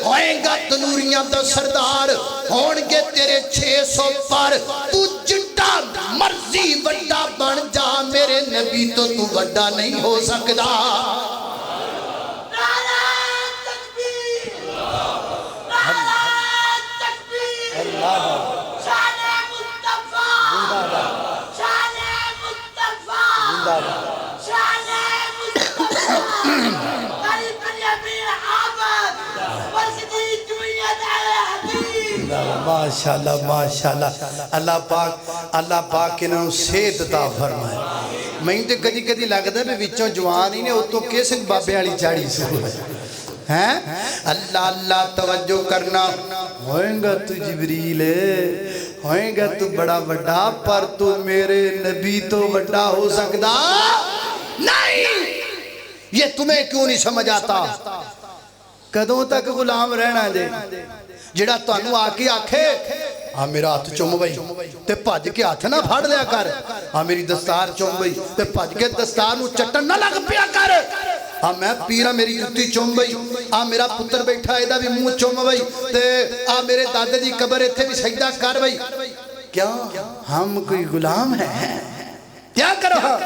ہوئے گا تو نوریاں دا سردار ہونگے تیرے 600 پر تو جٹا مرضی وڈا بن جا میرے نبی تو وڈا نہیں ہو سکتا ماشاءاللہ ماشاءاللہ اللہ پاک انہوں صحت عطا فرمائے میں تو کدی کدی لگتا ہے وچوں جوان ہی نے اتوں کیسے بابے والی چاڑی سے ہیں اللہ اللہ توجہ کرنا ہوئیں گا تو جبریل ہوئیں گا تو بڑا بڑا پر تو میرے نبی تو بڑا ہو سکتا نہیں یہ تمہیں کیوں نہیں سمجھ آتا کدوں تک غلام رہنا دے جڑا تانوں آکے آکھے ہاں میرا ہاتھ چوم بھئی تے پھج کے ہاتھ نہ پھاڑ لیا کر ہاں میری دستار چوم بھئی تے پھج کے دستار نو چٹن نہ لگ پیا کر ہاں میں پیرا میری جتی چوم بھئی ہاں میرا پتر بیٹھا ایدہ بھی منہ چوم بھئی تے ہاں میرے دادے دی قبر ایتھے بھی سجدہ کر بھئی کیا ہم کوئی غلام ہیں کیا کرو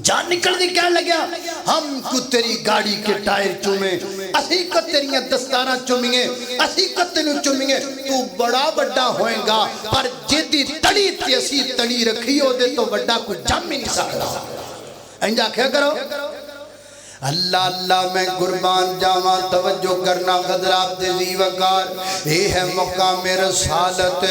جان نکل دی کہنے لگیا ہم کو تیری گاڑی کے ٹائر چومیں اسی کو تیریاں دستاراں چومیں اسی کو تینو چومیں تو بڑا بڑا ہوئیں گا پر جدی تڑی تی اسی تڑی رکھی ہو دے تو بڑا کوئی جم ہی نہیں سکتا انجا کیا کرو اللہ اللہ میں قربان جاواں توجہ کرنا غدرات دی وقار یہ ہے مقام رسالت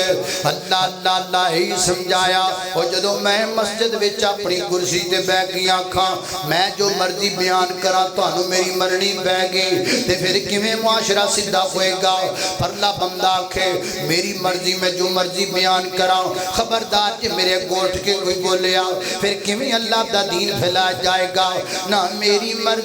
اللہ اللہ اللہ ہی سمجھایا اور جدو میں مسجد وچ اپنی کرسی تے بیٹھ گیا کھاں میں جو مرضی بیان کرا تو انہوں میری مرنی بہ گئی تے پھر کیویں معاشرہ سیدھا ہوئے گا پرلا بندہ آکھے میری مرضی میں جو مرضی بیان کرا خبردار کہ میرے گوٹھ کے کوئی بولیا پھر کیویں اللہ دا دین پھیلا جائے گا نہ میری مرضی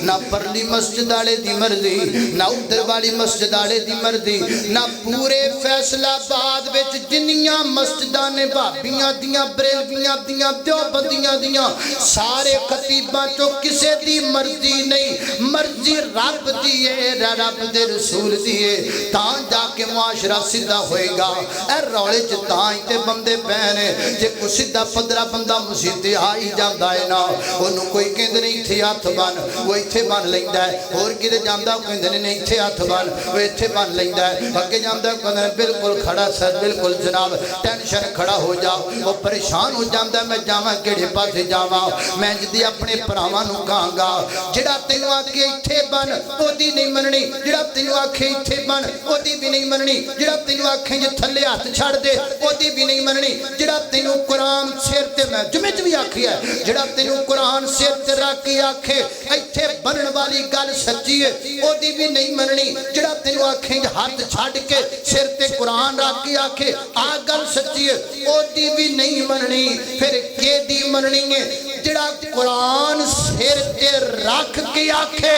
نہ پرلی مسجد آلے دی مرضی نہ ادھر والی مسجد آلے دی مرضی نہ پورے فیصلہ بعد وچ جنیاں مسجدانے بھابیاں دیاں بریلویاں دیاں دیوبندیاں دیاں سارے خطیباں چو کسے دی مرضی نہیں مرضی رب دیئے رب دے رسول دیئے تاں جا کے معاشرہ سیدھا ہوئے گا اے رولے جتائیں تے بندے پہنے جے کو سیدھا 15 بندہ مسیدے آئی جاندہ ہے نا انہوں کوئی کہندے نہیں تھی ہاتھ بان وہ اتھے بان لیندہ ہے اور کدے جاندہ کہندے نہیں اتھے ہاتھ بان وہ اتھے بان لیندہ ہے باقی جاندہ کہندے بالکل کھڑا سر بالکل جناب ٹینشن کھڑا ہو جا وہ پریشان ہو جاندہ میں جاواں کیڑے پاسے جاواں میں جدی اپنے پراواں نو کہاں گا جڑا تینوں آکے اتھے بان وہ دی نہیں مننی جڑا تینوں آکے اتھے بان وہ دی بھی نہیں مننی جڑا تینوں آکے جو تھلے ہاتھ چھاڑ دے وہ دی بھی نہیں مننی جڑا تینوں قرآن سیر تے میں جمعہ بھی آکھی ہے جڑا تینوں قرآن سیر تے راکی آکھے ایتھے بنن والی گل سچی ہے او دی بھی نہیں مننی جڑا تینوں آکھیں ہاتھ چھاڑ کے سر تے قرآن راکی آکھے آ گل سچی ہے او دی بھی نہیں مننی پھر کے دی مننی ہے جڑا قرآن سر تے رکھ کے آکھے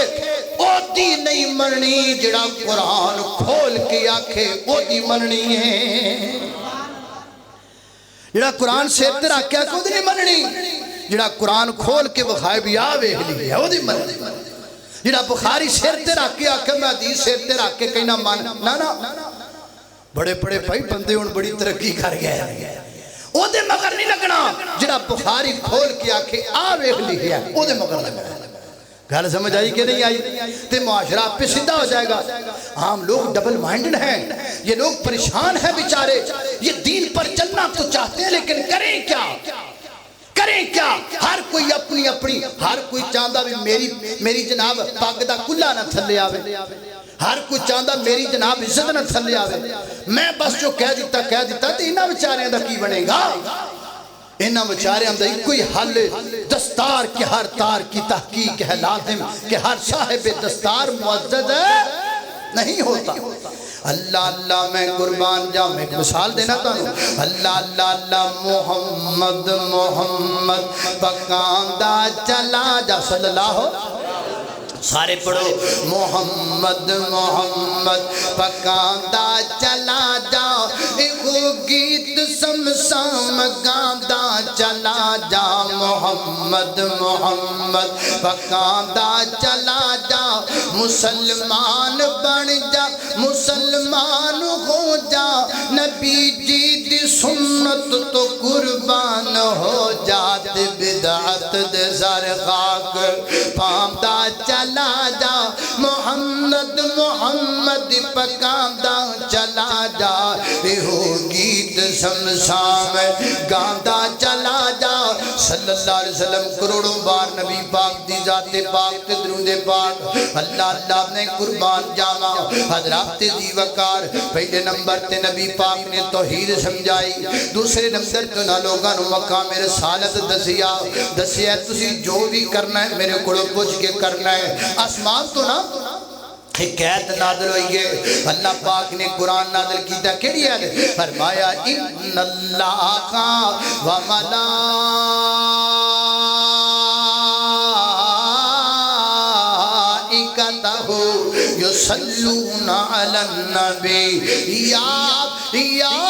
او دی نہیں مننی، جڑا قرآن کھول کے آکھے او دی مننی ہے۔ جڑا قرآن سر تے رکھ کے آکھے او دی نہیں مننی، جڑا قرآن کھول کے بخائے بھی آوے لی ہے او دی مننی۔ جڑا بخاری سر تے رکھ کے آکھے میں حدیث سر تے رکھ کے کہنا مان نا بڑے بڑے بھائی بندے ان بڑی ترقی کر گئے او دے مگر نہیں لگنا، جڑا بخاری کھول کے آکھے آوے لی ہے او دے مگر لگنا۔ گھر سمجھ آئی کہ نہیں آئی؟ تے معاشرہ آپ پہ سدھا ہو جائے گا۔ عام لوگ ڈبل مائنڈڈ ہیں، یہ لوگ پریشان ہیں بیچارے، یہ دین پر چلنا تو چاہتے ہیں لیکن کریں کیا؟ کریں کیا؟ ہر کوئی اپنی اپنی، ہر کوئی چاہتا بھی میری جناب پاک دا کلہ نہ تھلے آوے، ہر کوئی چاہتا میری جناب عزت نہ تھلے آوے، میں بس جو کہہ دیتا تو انہاں بیچاریاں دا کی بنے گا؟ انہاں بیچاریاں دا کوئی حل دستار کے ہر تار کی تحقیق ہے لازم کہ ہر صاحب دستار معزز نہیں ہوتا۔ اللہ اللہ میں قربان جاؤں، ایک مثال دینا تھا، اللہ اللہ اللہ محمد محمد پکاندہ چلا جا صلی اللہ سارے پڑھو محمد محمد پکاندہ چلا جا، ایک گیت سمسام گاندہ چلا جا، محمد محمد پکاندہ چلا جا، مسلمان بن جا مسلمان ہو جا، نبی جی دی سنت تو قربان ہو جا، بدعت دے سر خاک پاندہ چلا جا، محمد محمد پکاندہ چلا جا، ایہو گیت سمسام گاندہ چلا جا، صلی اللہ علیہ وسلم کروڑوں بار نبی پاک دی ذات پاک تے درود پاک اللہ اللہ نے قربان جاواں۔ حضرات دی وقار پہلے نمبر تے نبی پاک نے توحید سمجھائی، دوسرے نمبر تے نہ لوگاں نو مقام رسالت دسیا تسی جو بھی کرنا ہے میرے کولوں پوچھ کے کرنا ہے۔ آسمان تو نہ حکایت نازل ہوئی ہے، اللہ پاک نے قرآن نازل کیتا کیڑی ہے؟ فرمایا ان اللہ و یصلون علی النبی یا ایھا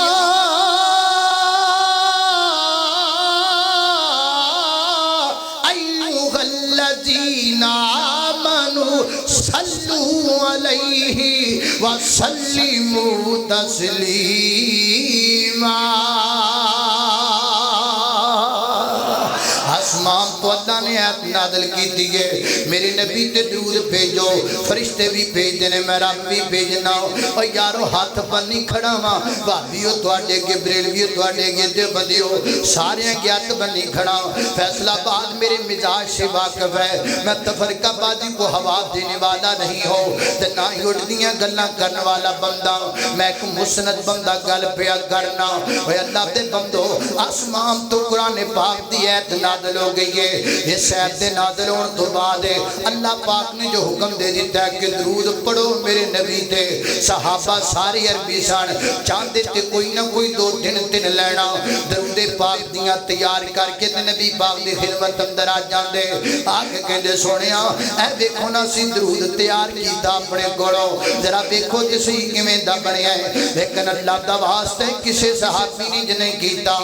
الذین آمنوا صلوا علیہ وسلموا تسلیما۔ آسمان تو اللہ نے آیت نازل کی دیئے میرے نبی تے درود بھیجو، فرشتے بھی بھیج دینے، میں رب بھی بھیجنا، اور یارو ہاتھ بنی کھڑا ماں بھابیو تواڈے گبریلویو تواڈے گدے بدیو سارے گیات بنی کھڑا، فیصلہ بعد میرے مزاج سے واقف ہے، میں تفرقہ بازی کو ہوا دینے والا نہیں ہو تے نہ ہی اڑدیاں گلاں کرنے والا بندہ، میں ایک مسند بندہ گل پیا کرنا۔ اے اللہ دے بندو، آسمان تو قرآن پاک دی ایت نازل ہو گئی ہے، اس ایت دے نازل ہونے تو بعد اللہ پاک نے جو حکم دے دیتا ہے کہ درود پڑھو میرے نبی تے، صحابہ ساری عربی سان چاندے تے کوئی نہ کوئی دو دن لینا، درود پاک دیاں تیار کر کے تے نبی پاک دی خدمت اندر آ جاندے، آگے کہندے سونیا اے دیکھو نا سی درود تیار کیتا اپنے کولوں، ذرا دیکھو تے صحیح کیویں دا بنیا ہے، لیکن اللہ دا واسطہ کسے صحابی نے جنے کیتا،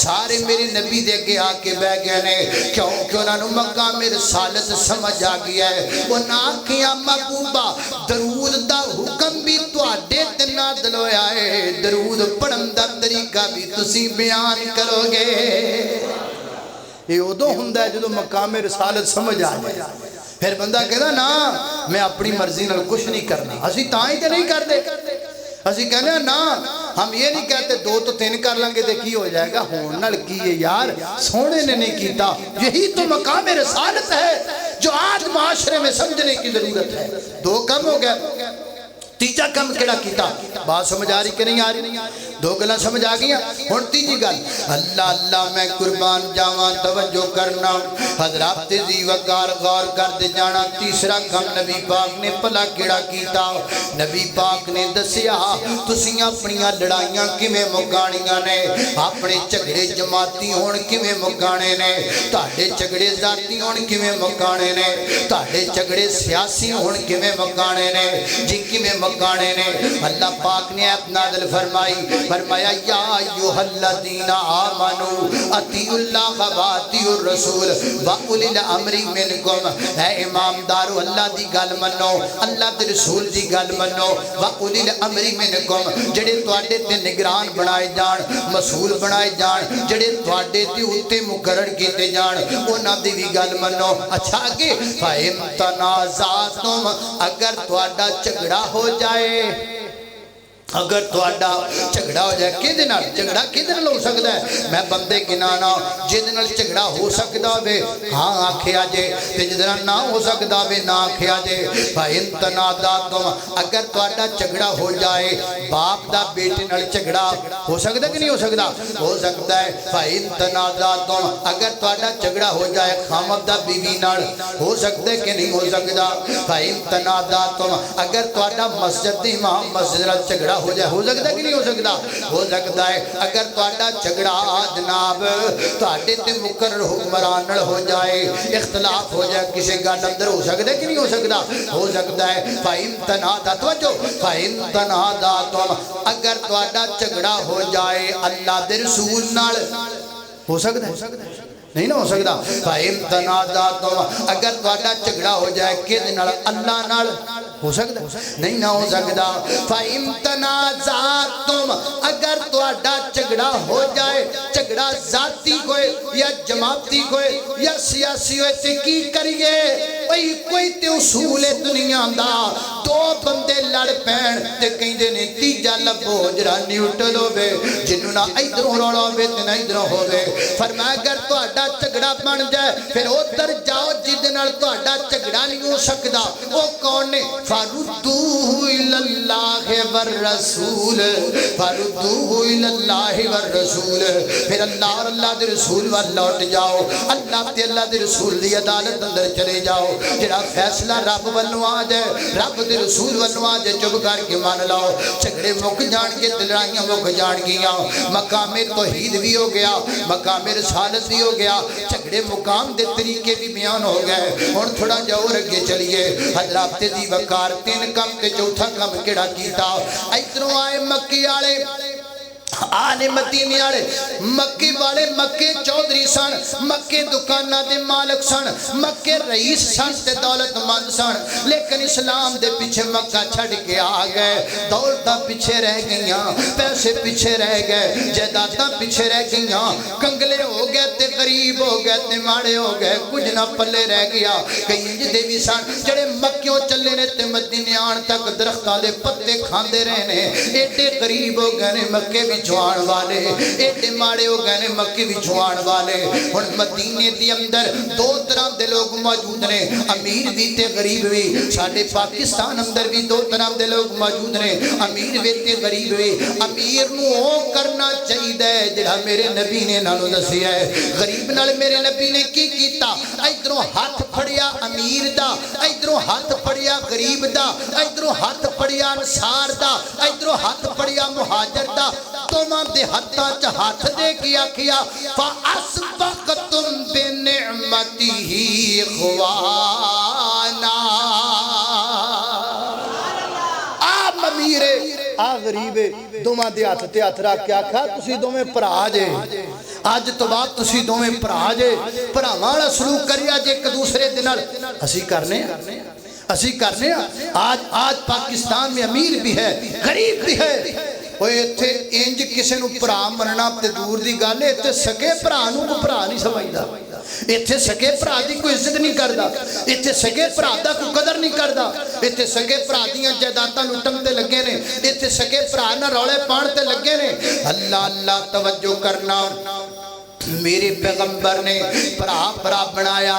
سارے میرے نبی دے کے آ کے بہ گئے نے، کیونکہ انہاں نوں مقام رسالت سمجھ آ گیا ہے، وہ نہ کیا محبوبہ درود دا حکم بھی تواڈے تے نازل ہویا ہے، درود پڑھن دا طریقہ بھی تسی بیان کرو گے۔ یہ ادو ہوندا ہے جدوں مقام رسالت سمجھ آ جائے، پھر بندہ کہدا نا میں اپنی مرضی نال کچھ نہیں کرنا، اسی تاں ہی تے نہیں کرتے، اسی کہنے ہیں نا ہم یہ نہیں کہتے دو تو تین کر لیں گے دے کی ہو جائے گا، ہون نال کیے یار سونے نے نہیں کیتا، یہی تو مقام رسالت ہے جو آج معاشرے میں سمجھنے کی ضرورت ہے۔ دو کم ہو گئے، تیجا کم کیڑا کیتا بات سمجھ آ رہی کہ نہیں آ رہی دو گلا سمجھ آ گیا ہن تیجی گل اللہ اللہ میں قربان جاواں توجہ کرنا حضرات دی وقار غور کر دے جانا تیسرا کم نبی پاک نے بھلا کیڑا کیتا نبی پاک نے دسیا تسیں اپنی لڑائیاں کیویں مکانیاں نے اپنے جھگڑے جماعتی ہون کیویں مکانے نے تہاڈے جھگڑے ذاتی ہون کیویں مکانے نے تہاڈے جھگڑے سیاسی ہون کیویں مکانے نے جی کیویں مکانے نے اللہ پاک نے اپنا دل فرمایا یا ایھا الذین آمنوا اطیعوا اللہ و اطیعوا الرسول واولی الامر منکم اے امامدارو اللہ دی گل منو اللہ دے رسول دی گل منو واولی الامر منکم جڑے تواڈے تے نگران بنائے جان مسئول بنائے جان جڑے تواڈے تے اوتے مقرر کیتے جان انہاں دی بھی گل منو اچھا اگے فَإِن تَنَازَعْتُمْ اگر تواڈا جھگڑا ہو جائے اگر تواڈا جھگڑا ہو جائے کدے نال جھگڑا کدے نال ہو سکدا ہے میں بندے گنانا جدے نال جھگڑا ہو سکدا ہوے ہاں آکھیا جے تے جدے نال نہ ہو سکدا ہوے نہ آکھیا جے فَإِن تَنَازَعْتُمْ اگر تواڈا جھگڑا ہو جائے باپ دا بیٹے نال جھگڑا ہو سکدا کہ نہیں ہو سکدا ہو سکدا ہے فَإِن تَنَازَعْتُمْ اگر تواڈا جھگڑا ہو جائے خامد دا بیوی نال ہو سکدا ہے کہ نہیں ہو سکدا فَإِن تَنَازَعْتُمْ اگر تواڈا مسجد دی امام مسجد نال جھگڑا ہو جائے ہو سکتا کہ نہیں ہو سکتا ہے اگر تواڈا جھگڑا جناب تواڈے تے مقرر حکمران نال ہو جائے اختلاف ہو جائے کسی گل اندر ہو سکتا ہے کہ نہیں ہو سکتا ہے فَإِن تَنَازَعْتُمْ توجہ فَإِن تَنَازَعْتُمْ اگر تواڈا جھگڑا ہو جائے اللہ دے رسول نال ہو سکتا ہے نہیں نہ ہو سکتا فَإِن تَنَازَعْتُمْ اگر تواڈا جھگڑا ہو جائے کدے نال اللہ نال ہو سکتا نہیں نہ ہو سکتا فَإِن تَنَازَعْتُمْ اگر تواڈا جھگڑا ہو جائے جھگڑا ذاتی کوئی یا جماعتی کوئی یا سیاسی ہوئے تے کی کریے کوئی تے اصول دنیا دا دو بندے لڑ پین تے کہندے نے تیجا لبو جرا نیوٹل ہوے جنوں نہ ادھروں رولا ہوے تے نہ ادھروں ہوے فرمایا اگر تواڈا جھگڑا بن جائے پھر ادھر جاؤ جدے نال تواڈا جھگڑا نہیں ہو سکدا او کون نے فَرُدُّوهُ إِلَى اللَّهِ وَالرَّسُولِ فَرُدُّوهُ إِلَى اللَّهِ وَالرَّسُولِ پھر اللہ اور اللہ دے رسول وال لوٹ جاؤ اللہ تے اللہ دے رسول دی عدالت اندر چلے جاؤ جڑا فیصلہ رب والوں آ جائے رب دے رسول والوں آ جائے چپ کر کے مان لاؤ جھگڑے مک جان کے لڑائیاں مک جان گیاں مقام توحید بھی ہو گیا مقام رسالت بھی ہو گیا جھگڑے مقام دے طریقے بھی بیان ہو گئے ہن تھوڑا جا اور اگے چلیے حضرات دی وقار تین کم تے چوتھا کم کیڑا کیتا ادھروں آئے مکی والے آنے مدینے والے مکے والے مکے چودھری سن مکے دکانہ دے مالک سن مکے رئیس سن تے دولت مند سن لیکن اسلام دے پیچھے مکہ چھڑ کے آ گئے دولتاں پیچھے رہ گئیاں پیسے پیچھے رہ گئے جائیداداں پیچھے رہ گئیاں کنگلے ہو گئے تے غریب ہو گئے تے ماڑے ہو گئے کچھ نہ پلے رہ گیا کئی جدے بھی سن جڑے مکیوں چلے نے تے مدینے آن تک درختاں دے پتے کھاندے رہنے ایڈے غریب ہو گئے نے مکے بھی چھوان والے ایڈے ماڑے ہو گئے نے مکے بھی چھوان والے ہن مدینے دی اندر دو طرح دے لوگ موجود نے امیر بھی تے غریب بھی ساڈے پاکستان اندر بھی دو طرح دے لوگ موجود نے امیر بھی تے غریب بھی امیر نو او کرنا چاہیے جڑا میرے نبی نے نالوں دسیا ہے غریب نال میرے نبی نے کی کیتا ادھروں ہاتھ پھڑیا امیر دا ادھروں ہاتھ پھڑیا غریب دا ادھروں ہاتھ پھڑیا انصار دا ادھروں ہاتھ پھڑیا مہاجر دا تمام دے ہتھاں چ ہاتھ دے کے آکھیا فَأَسْبَقْتُمْ بِنِعْمَتِهِ إِخْوَانًا آپ امیرے آ غریبے دوما دے ہاتھ تے ہاتھ رکھ کے آکھا تسی دوویں بھرا جے آج تو بعد تسی دوویں بھرا جے بھراواں والا سلوک کریا جے ایک دوسرے دے نال اسی کرنے آج پاکستان میں امیر بھی ہے غریب بھی ہے اوے ایتھے انج کسے نو بھرا مننا تے دور دی گل ہے ایتھے سکے بھرا نو کوئی بھرا نہیں سمجھدا ایتھے سکے بھرا دی کوئی عزت نہیں کردا ایتھے سکے بھرا دا کوئی قدر نہیں کردا ایتھے سکے بھرا دیاں جائیداداں لٹن تے لگے نے ایتھے سکے بھرا نہ رولے پان تے لگے نے اللہ اللہ توجہ کرنا میرے پیغمبر نے بھرا بھرا بنایا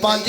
5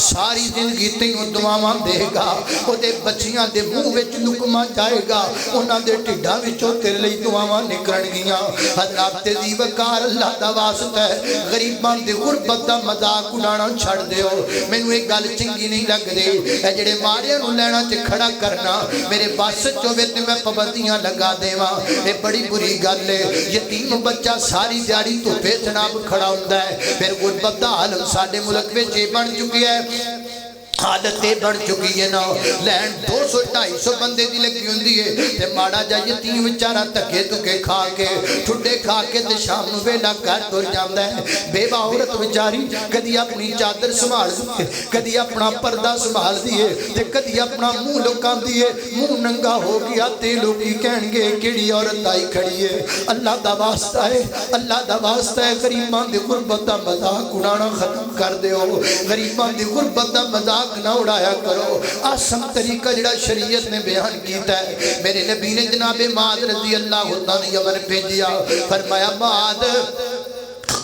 ساری زندگی تینوں دعاواں دے گا او دے بچیاں دے منہ وچ لقمہ جائے گا انہاں دے ٹھڈاں وچوں تیرے لئی دعاواں نکلن گیاں حضرات دی وقار اللہ دا واسطہ ہے غریباں دی غربت دا مذاق اڑانا چھڑ دیو مینوں ایک گل چنگی نہیں لگ رہی اے جڑے ماریاں نوں لینا تے کھڑا کرنا میرے بس چوے تے میں پابندیاں لگا دیواں اے بڑی بری گل ہے یتیم بچہ ساری دیہڑی دھوپے جناب کھڑا ہوندا ہے پھر غربت دا عالم ساڈے ملک وچ بن چکی ہے حالت بڑھ چکی ہے نا لین 200-250 بندے دی لگی ہوندی ہے تے ماڑا جا یتیم بیچارہ تکے تکے کھا کے ٹھڈے کھا کے تے شام نو ویلا گھر تر جاندا ہے بیوہ عورت بیچاری کدی اپنی چادر سنبھال دی کدی اپنا پردہ سنبھال دی تے کدی اپنا منہ لکاندی ہے منہ ننگا ہو گیا تے لوکی کہن گے کیڑی عورت آئی کھڑی ہے اللہ دا واسطہ ہے اللہ دا واسطہ ہے غریباں دی غربت دا مذاق اڑانا ختم کر دیو غریباں دی غربت دا مذاق نہ اڑایا کرو آسان طریقہ جڑا شریعت نے بیان کیتا ہے میرے نبی نے جناب معاذ رضی اللہ عنہ یمن بھیجیا فرمایا معاذ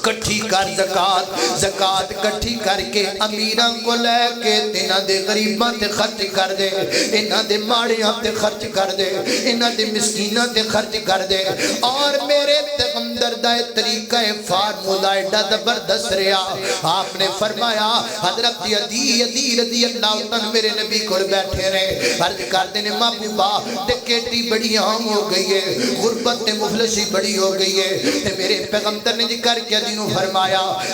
کٹھی کر زکاة کٹھی کر کے امیران کو لے کے انہاں دے غریباں تے خرچ کر دے انہاں دے ماڑیاں تے خرچ کر دے انہاں دے مسکیناں تے خرچ کر دے اور میرے پیغمبر دا طریقہ فارمولہ ایڈا زبردست رہا آپ نے فرمایا حضرت عدی رضی اللہ عنہ میرے نبی کو بیٹھے رہے عرض کر دینے محبوبہ ٹکیٹی بڑی عام ہو گئی ہے غربت مفلسی بڑی ہو گئی ہے تے میرے پیغمبر نے ذکر کیا دینوں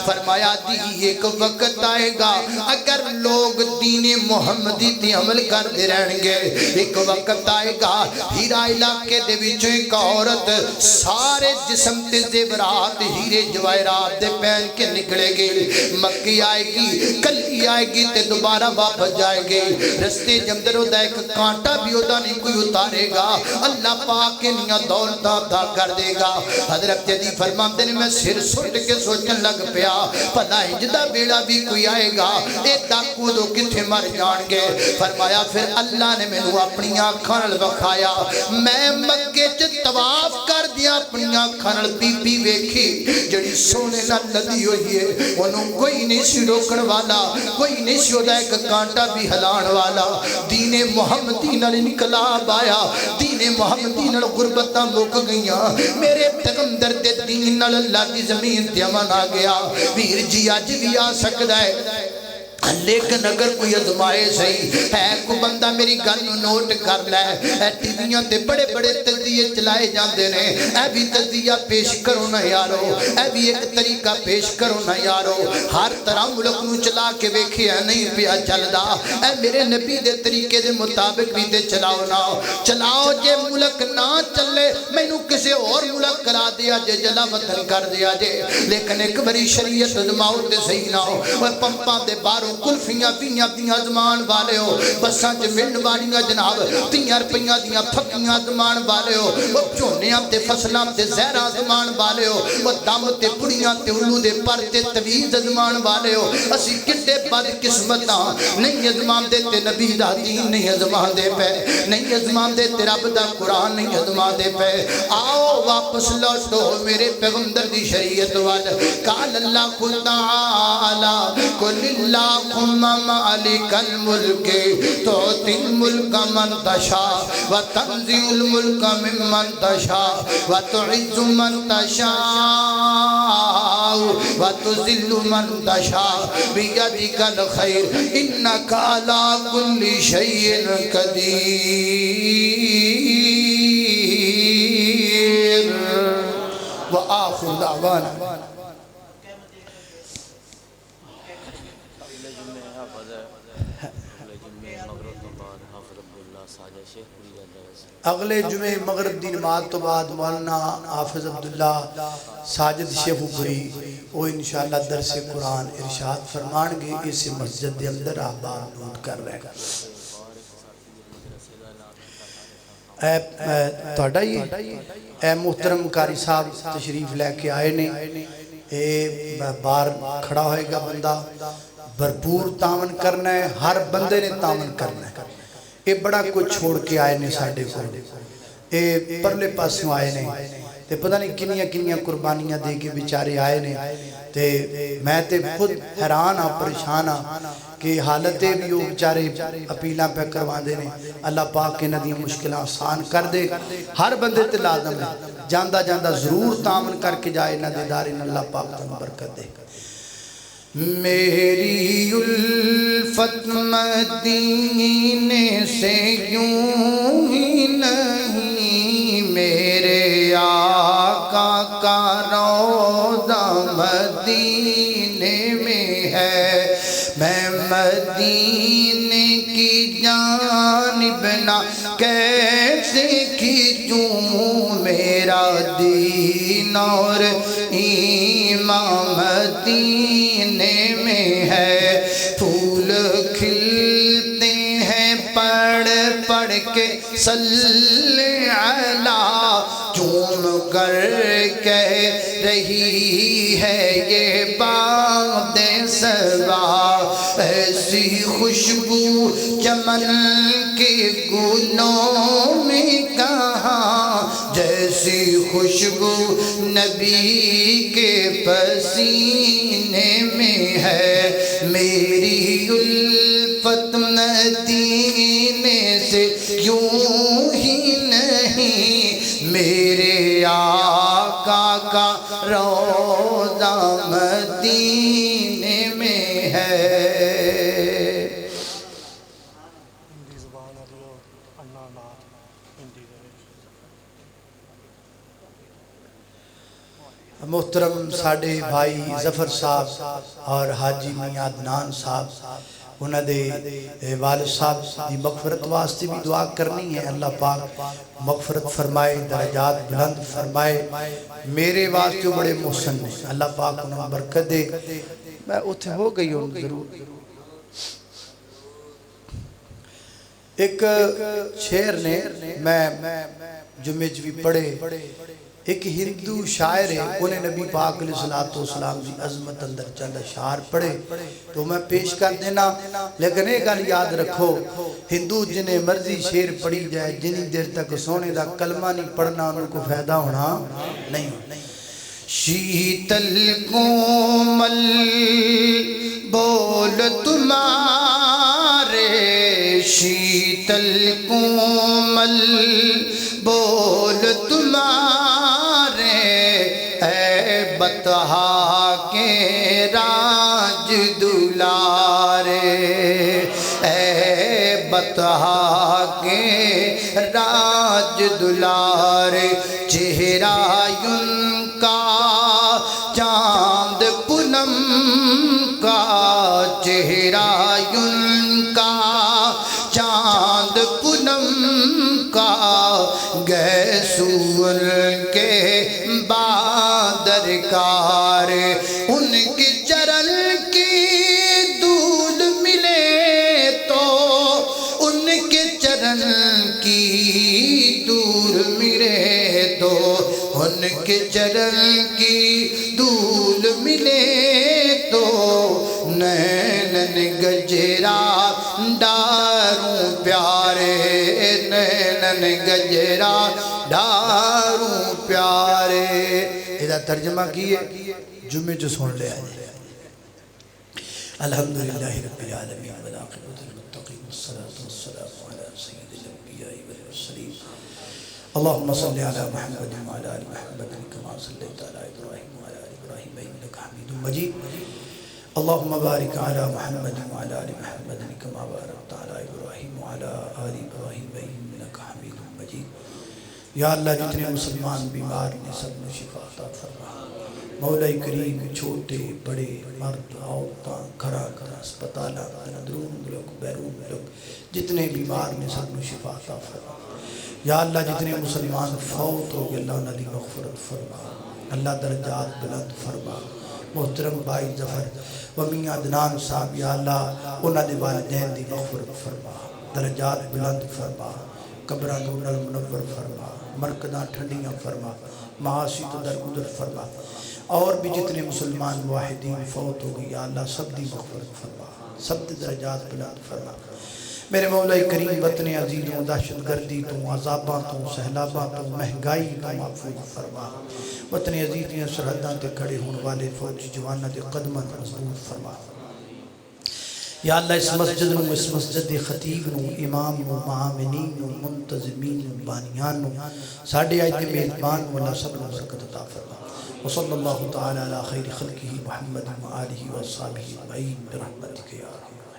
فرمایا دی ایک وقت آئے گا اگر لوگ دین محمدی تی عمل کر دے رہن گے ایک وقت آئے گا ہیرا علاقے دے وچوں ایک عورت سارے جسم تے زیورات ہیرے جواہرات دے پہن کے نکلے گی مکی آئے گی کلی آئے گی تے دوبارہ واپس جائے گی رستے جمدر ہوتا ایک کانٹا بھی ہوتا نہیں کوئی اتارے گا اللہ پاک کے نیا دولتاں عطا کر دے گا حضرت جدی فرماتے نے میں سر سٹ کے سوچن لگ پیا پتا ہجدہ بیڑا بھی کوئی آئے گا اے ڈاکو دو کتھے مر جان گے فرمایا پھر اللہ نے میں نے اپنی آنکھاں بکھایا میں مکے چ طواف کر دیا اپنی آنکھاں بی بی ویکھی جڑی سونے نہ لدی ہوئی ہے انہوں کوئی نہیں سی روکن والا کوئی نہیں سی ہوتا ایک کانٹا بھی ہلان والا دین محمدی نال انقلاب آیا دین محمدی نال غربتاں مک گئیاں میرے پیغمبر دے دین نال اللہ دی زمین تے امن آ گیا ویر جی اج بھی آ سکدا ہے لیکن اگر کوئی ازمائے صحیح ہے کوئی بندہ میری گل نوٹ کر لے اے ٹی ویاں تے بڑے بڑے تجزیے چلائے جاندے نے اے بھی تجزیہ پیش کرو نہ یارو اے بھی ایک طریقہ پیش کرو نہ یارو ہر طرح ملک نو چلا کے ویکھیا نہیں پیا چلدا اے میرے نبی دے طریقے دے مطابق بھی تے چلاؤ نہ چلاؤ جے ملک نہ چلے مینوں کسے اور ملک کرا دیا جے جلا وطن کر دیا جے لیکن ایک بڑی شریعت ازماؤ تے صحیح نہ ہو اور پمپاں دے باروں کلفیاں پیاں دیاں زمان والے ہو بساں چ منڈ والیاں جناب 3 روپیاں دیاں پھکیاں زمان والے ہو وہ جھونیاں تے فصلاں تے زہراں زمان والے ہو وہ دم تے پڑیاں تے الو دے پر تے طویل زمان والے ہو اسی کتے بد قسمتاں نہیں ازمان دے تے نبی دا دین نہیں ازمان دے پے نہیں ازمان دے تے رب دا قرآن نہیں ازمان دے پے آؤ واپس لوٹو میرے پیغمبر دی شریعت وال قال اللہ تعالی قل اللہم مالک الملک تعطی الملک من تشاء وتنزع الملک ممن تشاء وتعز من تشاء وتذل من تشاء بیدک الخیر انک علی کل شیء قدیر وآخر دعوانا اگلے جمعے مغرب دی نماز تو بعد مولانا حافظ عبداللہ ساجد شیخ پوری وہ انشاءاللہ درس قرآن ارشاد فرمان گے اس مسجد دے اندر آباد نوٹ کر رہے ہیں توڑا اے محترم قاری صاحب تشریف لے کے آئے نے اے بار کھڑا ہوئے گا بندہ بھرپور تعاون کرنا ہے ہر بندے نے تعاون کرنا ہے یہ بڑا کچھ چھوڑ کے آئے نے ساڑھے کو ਇਹ ਪਰਲੇ ਪਾਸੋਂ ਆਏ ਨੇ ਤੇ ਪਤਾ ਨਹੀਂ ਕਿੰਨੀਆਂ ਕਿੰਨੀਆਂ ਕੁਰਬਾਨੀਆਂ ਦੇ ਕੇ ਵਿਚਾਰੇ ਆਏ ਨੇ ਤੇ ਮੈਂ ਤੇ ਖੁਦ ਹੈਰਾਨ ਆ ਪਰੇਸ਼ਾਨ ਆ کہ حالت بھی وہ بیچارے اپیلاں پہ کرواندے نے اللہ پاک کے ندیاں مشکلیں آسان کر دے ہر بندے تے لازم ہے جاندہ جاندہ ضرور تامن کر کے جائے ندی دارین اللہ پاک تم برکت دے میری الفت مدینے سے یوں ہی نہیں میرے آقا کا روضہ مدینے میں ہے میں مدینے کی جانب نہ کیسے کھینچوں میرا دین اور ایمان مدینے میں ہے پھول کھلتے ہیں پڑھ پڑھ کے صلی علی چوم کر کہہ رہی ہے یہ باد صبا ایسی خوشبو چمن کے گلوں میں کہاں جیسی خوشبو نبی کے پسینے میں ہے میری الفت مدینے سے یوں ہی نہیں میرے آقا کا روضہ مدینے میں ہے محترم ساڑھے بھائی ظفر صاحب اور حاجی میاں عدنان صاحب انہاں دے والد صاحب دی مغفرت واسطے بھی دعا کرنی ہے اللہ پاک مغفرت فرمائے درجات بلند فرمائے میرے واسطے بڑے محسن ہیں اللہ پاک انہاں برکت دے میں اتھے ہو گئی ہوں ضرور ایک شعر نے میں جمعہ بھی پڑھے ایک ہندو شاعر ہے انہیں نبی پاک علیہ السلام کی عظمت اندر چند اشعار پڑھے تو میں پیش کر دینا لیکن ایک گل یاد رکھو ہندو جنہیں مرضی شعر پڑھی جائے جنہی دیر تک سونے دا کلمہ نہیں پڑھنا ان کو فائدہ ہونا نہیں شیتل کومل بول تمہارے شیتل کومل بول تمہارے اے بطحا کے راج دلارے اے بطحا کے راج دلارے چہرہ ان کا چاند پونم کا چہرہ ان کا چاند پونم کا گیسون کے بادر کار ان کے چرن کی دودھ ملے تو ان کے چرن کی دودھ ملے تو ان کے چرن کی دودھ ملے تو نینن گجرا ڈاروں پیارے نینن گجرا ڈاروں پیارے ادھا ترجمہ کیے جمعہ جو سن لے آئے الحمدللہ رب العالمین والعاقبۃ للمتقین والصلاة والسلام علی سید الانبیاء والمرسلین اللہم صلی علی محمد وعلی آل محمد کما صلیت علی ابراہیم وعلی آل ابراہیم انک حمید مجید اللہم بارک علی محمد وعلی آل محمد کما بارکت علی ابراہیم وعلی آل ابراہیم انک حمید مجید یا اللہ جتنے مسلمان بیمار نے سب نے شفا عطا فرما مولا کریم چھوٹے بڑے مرد عورتاں کھڑا کھڑا اسپتالاں اندرون ملک بیرون ملک جتنے بیمار نے سب نے شفا عطا فرما یا اللہ جتنے مسلمان فوت ہو گئے اللہ انہاں دی مغفرت فرما اللہ درجات بلند فرما محترم بھائی ظفر و میاں عدنان صاحب یا اللہ انہاں دے والدین دی مغفرت فرما درجات بلند فرما قبرہ نور المنور فرما مرکزاں ٹھنڈیاں فرما معاشی تو درگزر فرما اور بھی جتنے مسلمان واحدین فوت ہو گئی یا اللہ سب دی مغفرت فرما سب دی درجات بلند فرما میرے مولا کریم وطن عزیزوں دہشت گردی تو عذاباں تو سہلاباں تو مہنگائی تو محفوظ فرما وطن عزیز دیاں سرحداں تے کھڑے ہون والے فوجی جواناں دے قدماں تے مضبوط فرما یا اللہ اس مسجد نو اس مسجد دے خطیب نو امام نو معاونین نو منتظمین نو بانیان نو ساڈے اج دے میزبان نو اللہ سب نو برکت عطا فرما وصلی اللہ تعالی علی خیر خلقہ محمد و آلہ و صحبہ اجمعین برحمتک یا